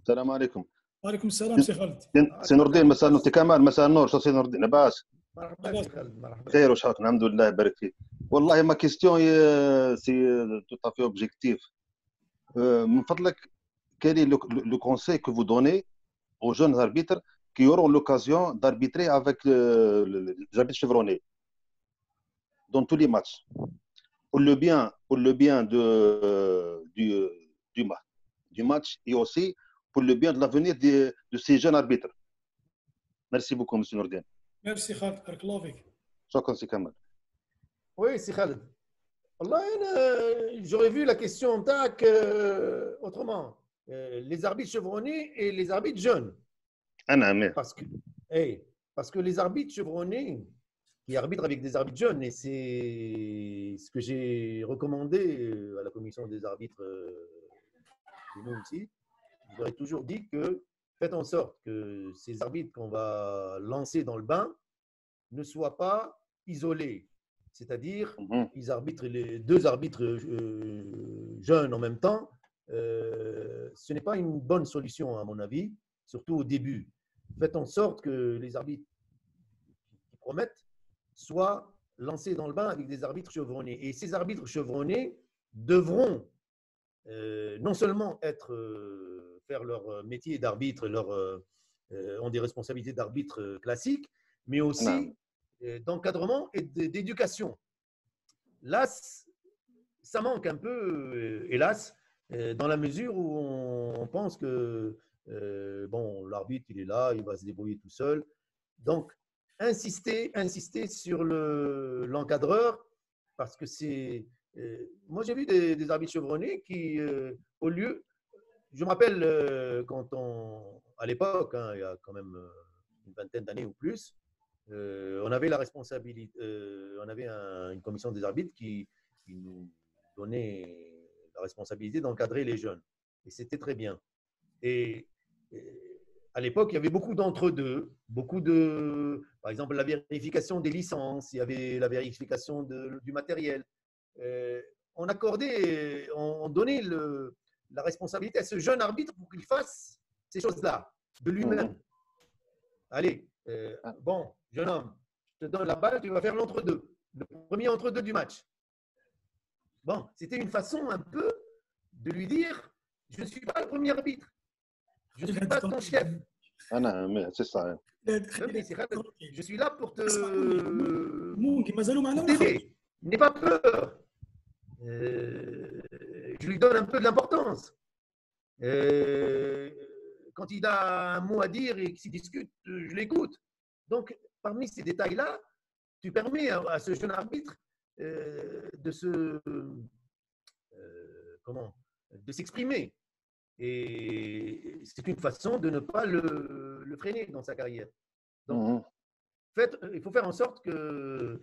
السلام عليكم. وعليكم السلام سي خالد. سي نور الدين مساء النور. كمال مساء النور. شو سي نور الدين لاباس؟ مرحبا سي خالد مرحبا. خير وشحال الحمد لله يبارك فيك. والله ما كيستيون سي tout à fait objectif. من فضلك quel est le conseil que vous donnez aux jeunes arbitres qui auront l'occasion d'arbitrer avec les arbitres chevronnés dans tous les matchs pour le bien du match et aussi pour le bien de l'avenir de ces jeunes arbitres. Merci beaucoup, M. Nourdin. Merci Khaled, بارك الله فيك. شكرا سي كمال. Oui, c'est Khaled. Allah, j'aurais vu la question tac autrement. Les arbitres chevronnés et les arbitres jeunes. Parce que les arbitres chevronnés qui arbitrent avec des arbitres jeunes, et c'est ce que j'ai recommandé à la commission des arbitres chez nous aussi, j'aurais toujours dit que faites en sorte que ces arbitres qu'on va lancer dans le bain ne soient pas isolés. C'est-à-dire, ils arbitrent les deux arbitres jeunes en même temps. Ce n'est pas une bonne solution, à mon avis, surtout au début. Faites en sorte que les arbitres qui promettent soient lancés dans le bain avec des arbitres chevronnés. Et ces arbitres chevronnés devront non seulement faire leur métier d'arbitre, ont des responsabilités d'arbitre classiques, mais aussi d'encadrement et d'éducation. Là, ça manque un peu, hélas, dans la mesure où on pense que bon, l'arbitre, il est là, il va se débrouiller tout seul. Donc, insister sur l'encadreur, parce que c'est… moi, j'ai vu des arbitres chevronnés qui, au lieu… Je me rappelle à l'époque, hein, il y a quand même une vingtaine d'années ou plus, on avait la responsabilité, on avait une commission des arbitres qui nous donnait la responsabilité d'encadrer les jeunes. Et c'était très bien. Et à l'époque, il y avait beaucoup d'entre-deux, par exemple, la vérification des licences, il y avait la vérification du matériel. On donnait la responsabilité à ce jeune arbitre pour qu'il fasse ces choses-là de lui-même. Allez, bon, jeune homme, je te donne la balle, tu vas faire l'entre-deux, le premier entre-deux du match. Bon, c'était une façon un peu de lui dire, je ne suis pas le premier arbitre, je ne suis pas ton chef. C'est ça. Je suis là pour t'aider. N'aie pas peur. Je lui donne un peu de l'importance. Quand il a un mot à dire et qu'il s'y discute, je l'écoute. Donc, parmi ces détails-là, tu permets à ce jeune arbitre de s'exprimer. Et c'est une façon de ne pas le freiner dans sa carrière. Donc, il faut faire en sorte que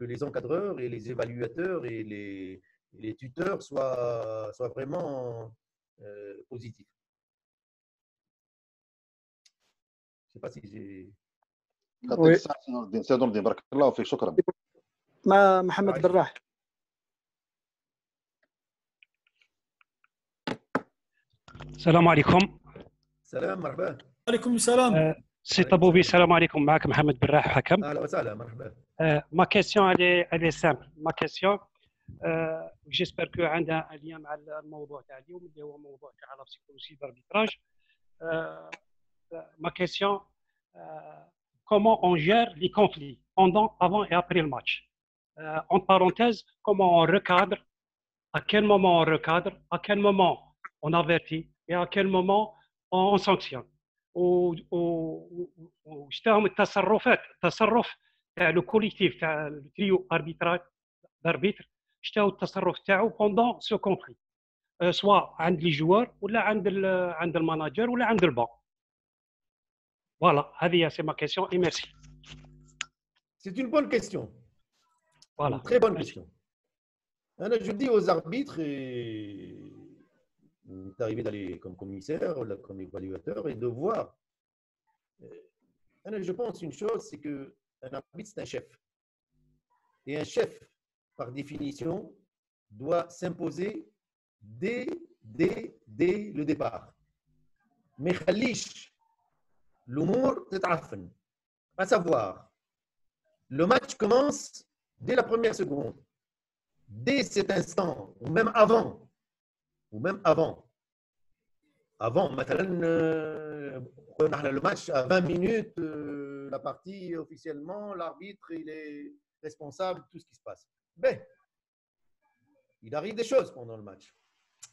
les encadreurs et les évaluateurs et les tuteurs soient vraiment positifs. Je ne sais pas si j'ai… يعطيك وي الصحة سي نور الدين، بارك الله فيك، شكرا. مع محمد براح. السلام عليكم. سلام مرحبا. عليكم السلام. سي طبوبي، السلام عليكم. معك محمد براح حكم. اهلا وسهلا مرحبا. ما كيسيون elle est simple. ما كيسيون جيسبر كو عندها ليا مع الموضوع تاع اليوم اللي هو موضوع تاع لا بسيكولوجي d'arbitrage. Ma question, comment on gère les conflits pendant, avant et après le match? En parenthèse, comment on recadre, à quel moment on recadre, à quel moment on avertit et à quel moment on sanctionne. وشتاهم التصرفات، التصرف تاع لو كوليكتيف تاع التريو اربيتراج d'arbitre، شتاو التصرف تاعو pendant ce conflit، سواء عند لي جوار ولا عند الماناجر ولا عند البان. Voilà, c'est ma question et merci. C'est une bonne question. Voilà. Une très bonne Merci. question. Je dis aux arbitres, et c'est arrivé d'aller comme commissaire, comme évaluateur, et de voir. Je pense une chose, c'est qu'un arbitre, c'est un chef. Et un chef, par définition, doit s'imposer dès le départ. Mais khalish, l'humour تتعفن. À savoir, le match commence dès la première seconde, dès cet instant, ou même avant. مثلا le match à 20 minutes, la partie officiellement, l'arbitre il est responsable de tout ce qui se passe. Ben, il arrive des choses pendant le match,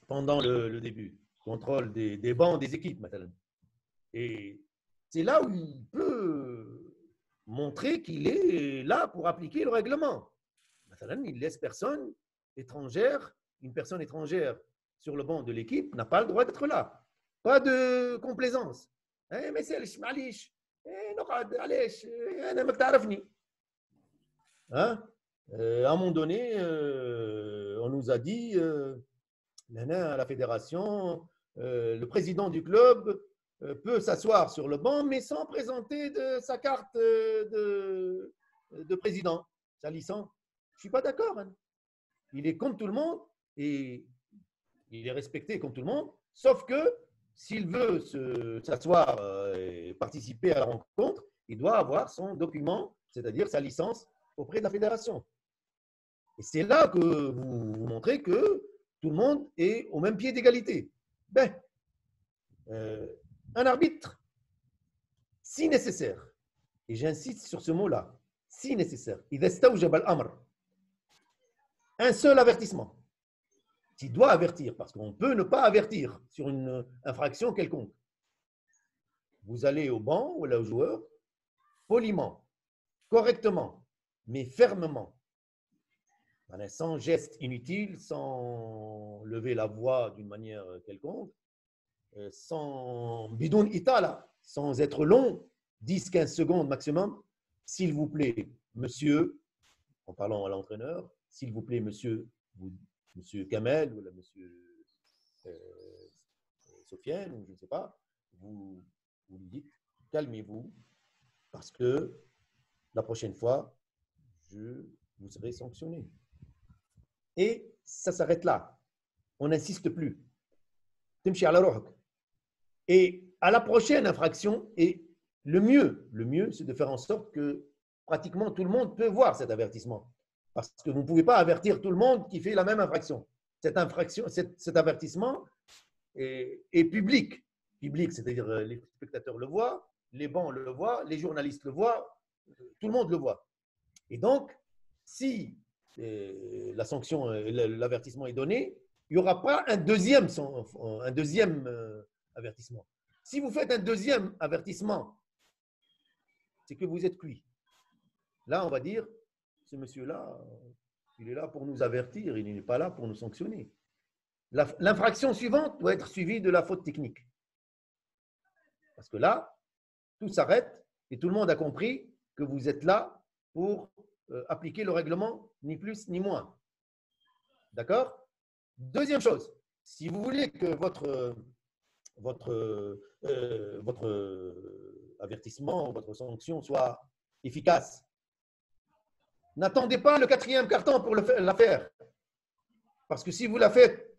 pendant le début, contrôle des bancs des équipes مثلا. Et c'est là où il peut montrer qu'il est là pour appliquer le règlement. Il laisse une personne étrangère sur le banc de l'équipe n'a pas le droit d'être là. Pas de complaisance. Mais c'est le معليش نقعد علاش انا ما تعرفني. À un moment donné, on nous a dit à la fédération, le président du club peut s'asseoir sur le banc, mais sans présenter sa carte de président, sa licence. Je ne suis pas d'accord. Hein. Il est comme tout le monde et il est respecté comme tout le monde, sauf que s'il veut s'asseoir et participer à la rencontre, il doit avoir son document, c'est-à-dire sa licence auprès de la fédération. Et c'est là que vous montrez que tout le monde est au même pied d'égalité. Ben, un arbitre, si nécessaire, et j'insiste sur ce mot-là, si nécessaire, un seul avertissement. Tu dois avertir, parce qu'on peut ne pas avertir sur une infraction quelconque. Vous allez au banc ou là au joueur, poliment, correctement, mais fermement, sans geste inutile, sans lever la voix d'une manière quelconque, sans bidoun itala, sans être long, 10-15 secondes maximum. S'il vous plaît, monsieur, en parlant à l'entraîneur, s'il vous plaît, monsieur Kamel ou monsieur Sofiane, ou je ne sais pas, vous lui dites, calmez-vous, parce que la prochaine fois, vous serez sanctionné. Et ça s'arrête là. On n'insiste plus. Et à la prochaine infraction, et le mieux, c'est de faire en sorte que pratiquement tout le monde peut voir cet avertissement. Parce que vous ne pouvez pas avertir tout le monde qui fait la même infraction. Cet avertissement est public. Public, c'est-à-dire les spectateurs le voient, les bancs le voient, les journalistes le voient, tout le monde le voit. Et donc, si la sanction, l'avertissement est donné, il n'y aura pas un deuxième avertissement. Si vous faites un deuxième avertissement, c'est que vous êtes cuit. Là, on va dire, ce monsieur-là, il est là pour nous avertir, il n'est pas là pour nous sanctionner. L'infraction suivante doit être suivie de la faute technique. Parce que là, tout s'arrête et tout le monde a compris que vous êtes là pour appliquer le règlement, ni plus ni moins. D'accord? Deuxième chose, si vous voulez que votre avertissement, votre sanction soit efficace. N'attendez pas le 4e quart-temps pour la faire. Parce que si vous la faites,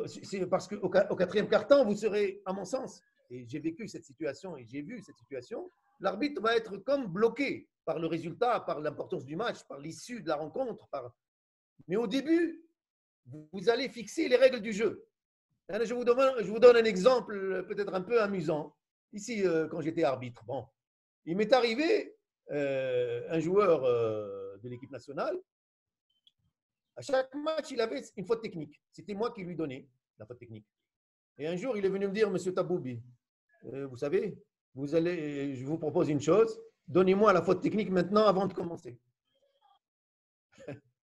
c'est parce qu'au 4e quart-temps, vous serez, à mon sens, et j'ai vécu cette situation et j'ai vu cette situation, l'arbitre va être comme bloqué par le résultat, par l'importance du match, par l'issue de la rencontre. Mais au début, vous allez fixer les règles du jeu. Je vous donne un exemple peut-être un peu amusant. Ici, quand j'étais arbitre, bon, il m'est arrivé un joueur de l'équipe nationale. À chaque match, il avait une faute technique. C'était moi qui lui donnais la faute technique. Et un jour, il est venu me dire, Monsieur Taboubi, vous savez, je vous propose une chose, donnez-moi la faute technique maintenant avant de commencer.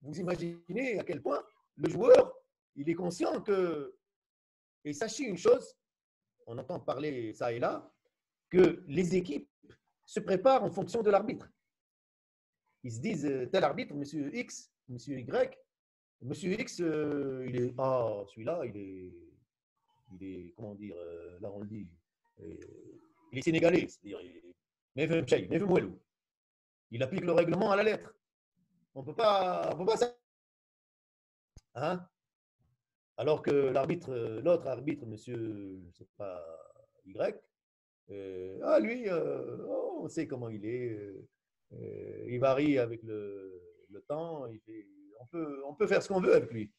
Vous imaginez à quel point le joueur, il est conscient que, et sachez une chose, on entend parler ça et là, que les équipes se préparent en fonction de l'arbitre. Ils se disent, tel arbitre, Monsieur X, Monsieur Y, Monsieur X, il est, celui-là, il est, comment dire, là on le dit, il est sénégalais, c'est-à-dire, il applique le règlement à la lettre. On ne peut pas hein? Alors que l'autre arbitre, monsieur, je ne sais pas, Y, lui, on sait comment il est, il varie avec le temps, on peut faire ce qu'on veut avec lui.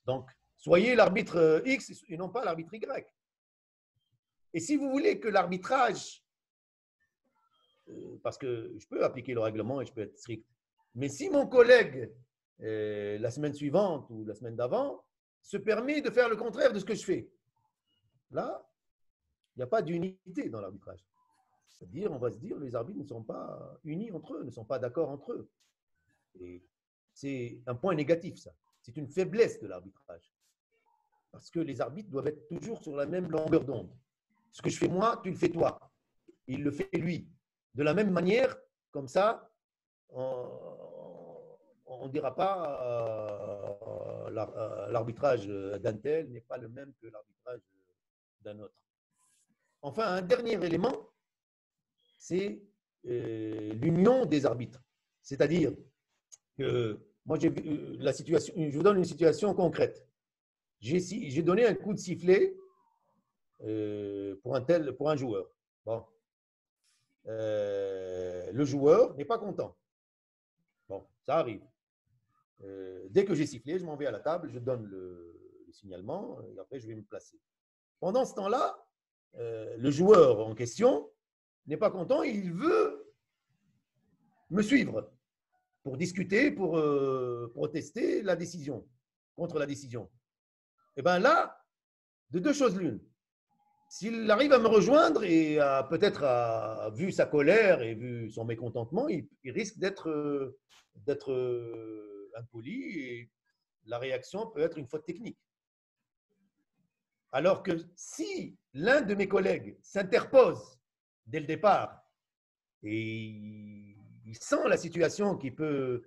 Donc, soyez l'arbitre X et non pas l'arbitre Y. Et si vous voulez que l'arbitrage, parce que je peux appliquer le règlement et je peux être strict, mais si mon collègue, la semaine suivante ou la semaine d'avant, se permet de faire le contraire de ce que je fais, là, il n'y a pas d'unité dans l'arbitrage. C'est-à-dire, on va se dire, les arbitres ne sont pas unis entre eux, ne sont pas d'accord entre eux. Et c'est un point négatif, ça. C'est une faiblesse de l'arbitrage. Parce que les arbitres doivent être toujours sur la même longueur d'onde. Ce que je fais moi, tu le fais toi. Il le fait lui. De la même manière, comme ça, on ne dira pas l'arbitrage d'un tel n'est pas le même que l'arbitrage d'un autre. Enfin, un dernier élément, c'est l'union des arbitres. C'est-à-dire que moi, j'ai vu la situation, je vous donne une situation concrète. J'ai donné un coup de sifflet pour un joueur. Bon. Le joueur n'est pas content. Bon, ça arrive. Dès que j'ai sifflé, je m'en vais à la table, je donne le signalement et après je vais me placer. Pendant ce temps-là, le joueur en question n'est pas content, il veut me suivre pour discuter, pour protester la décision, contre la décision. Et bien là, de deux choses l'une. S'il arrive à me rejoindre et peut-être vu sa colère et vu son mécontentement, il risque d'être impoli et la réaction peut être une faute technique. Alors que si l'un de mes collègues s'interpose dès le départ et il sent la situation qui peut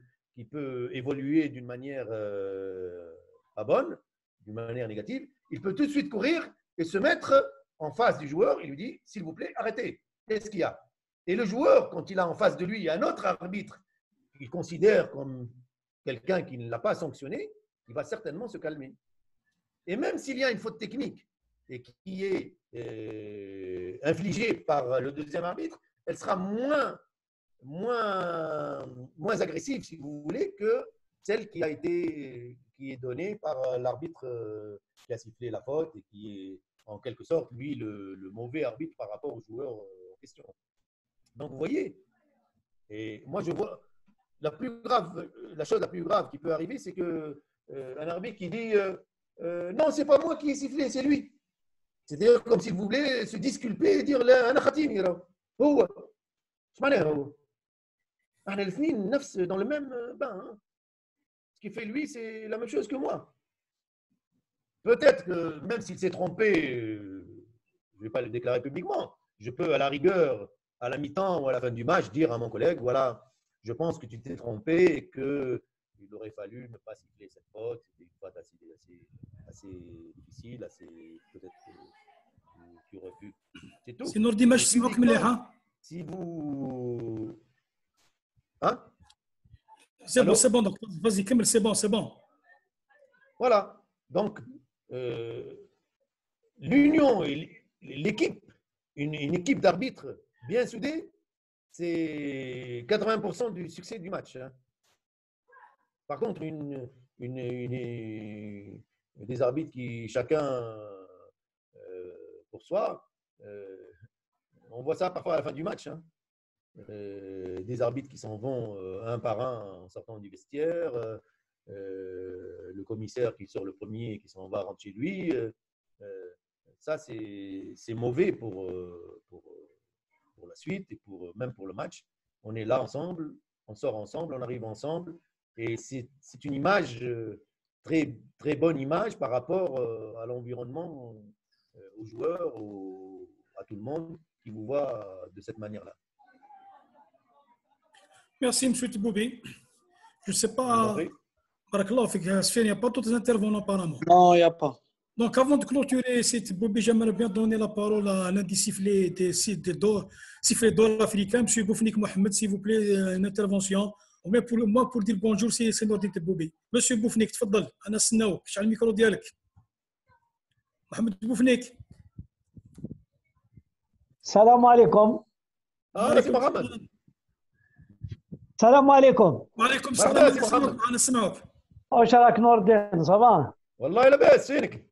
évoluer d'une manière pas bonne, d'une manière négative, il peut tout de suite courir et se mettre en face du joueur et lui dit, s'il vous plaît, arrêtez. Qu'est-ce qu'il y a? Et le joueur, quand il a en face de lui un autre arbitre qu'il considère comme quelqu'un qui ne l'a pas sanctionné, il va certainement se calmer. Et même s'il y a une faute technique et qui est infligée par le deuxième arbitre, elle sera moins agressive, si vous voulez, que celle qui est donnée par l'arbitre qui a sifflé la faute et qui est en quelque sorte, lui, le mauvais arbitre par rapport au joueur en question. Donc, vous voyez, et moi, je vois, la chose la plus grave qui peut arriver, c'est qu'un arbitre qui dit non, c'est pas moi qui ai sifflé, c'est lui. C'est-à-dire comme s'il voulait se disculper et dire أنا خطيني هو إيش معناها هو احنا الاثنين dans le même bain. Ce qu'il fait lui, c'est la même chose que moi. Peut-être que même s'il s'est trompé, je ne vais pas le déclarer publiquement, je peux à la rigueur, à la mi-temps ou à la fin du match, dire à mon collègue, voilà, je pense que tu t'es trompé et qu'il aurait fallu ne pas siffler cette faute. C'était une faute assez difficile, peut-être tu aurais pu. C'est tout. C'est Nour Dimash, Si vous Hein? C'est bon, Allô? c'est bon. Donc, vas-y, Kamel, c'est bon, c'est bon. Voilà. Donc, l'union et l'équipe, une équipe d'arbitres bien soudée, c'est 80% du succès du match. Hein. Par contre, des arbitres qui chacun pour soi, on voit ça parfois à la fin du match. Hein. Des arbitres qui s'en vont un par un en sortant du vestiaire, le commissaire qui sort le premier et qui s'en va rentrer chez lui. Ça, c'est mauvais pour la suite et même pour le match. On est là ensemble, on sort ensemble, on arrive ensemble. Et c'est une image, très, très bonne image par rapport à l'environnement, aux joueurs, à tout le monde qui vous voit de cette manière-là. Merci, M. Tiboubi. Je ne sais pas, Barakallah, il n'y a pas tous les intervenants apparemment. Non, il n'y a pas. Donc, avant de clôturer, c'est Tiboubi, j'aimerais bien donner la parole à l'un des sifflets d'or africains, M. Boufnik Mohamed, s'il vous plaît, une intervention. Ou même pour moi, pour dire bonjour, c'est Nordine Tiboubi. Monsieur Boufnik, تفضل. أنا استناوك. شعل الميكرو ديالك. محمد بوفنيك. السلام عليكم. سي محمد. السلام عليكم. وعليكم السلام. أنا سمعوك. واش راك نور الدين صباح؟ والله لاباس فينك؟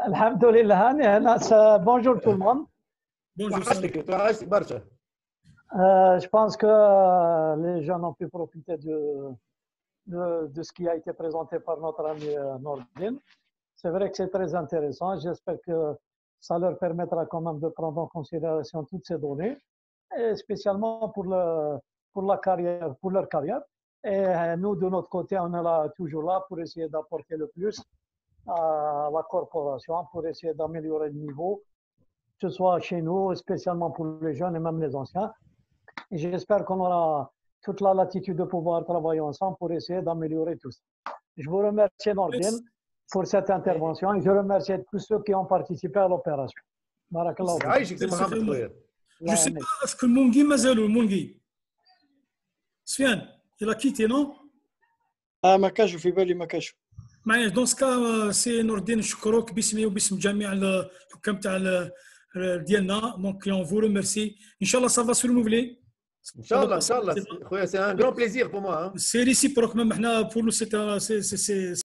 الحمد لله هاني ناس. Bonjour tout le monde. Bonjour. برشا. Je pense que les gens ont pu profiter de ce qui a été présenté par notre ami Nordine. C'est vrai que c'est très intéressant. J'espère que ça leur permettra quand même de prendre en considération toutes ces données, et spécialement pour leur carrière. Et nous, de notre côté, on est là, toujours là pour essayer d'apporter le plus à la corporation, pour essayer d'améliorer le niveau, que ce soit chez nous, spécialement pour les jeunes et même les anciens. Et j'espère qu'on aura toute la latitude de pouvoir travailler ensemble pour essayer d'améliorer tout ça. Je vous remercie, Nordine, pour cette intervention, et je remercie tous ceux qui ont participé à l'opération. Barakallah. Je ne sais pas, est-ce que le Mungi mazalou, le Mungi Sfian, il a quitté, non? Ah, ما كاش في بالي ما كاش. معايا دون سكا سي نوردين نشكروك باسمي وباسم جميع الحكام تاع ديالنا. دونك اون فو ريميرسي. ان شاء الله سافا سو رينوفلي. ان شاء الله خويا سي ان غران بليزير بور موا. C'est réciproque, même pour nous, c'est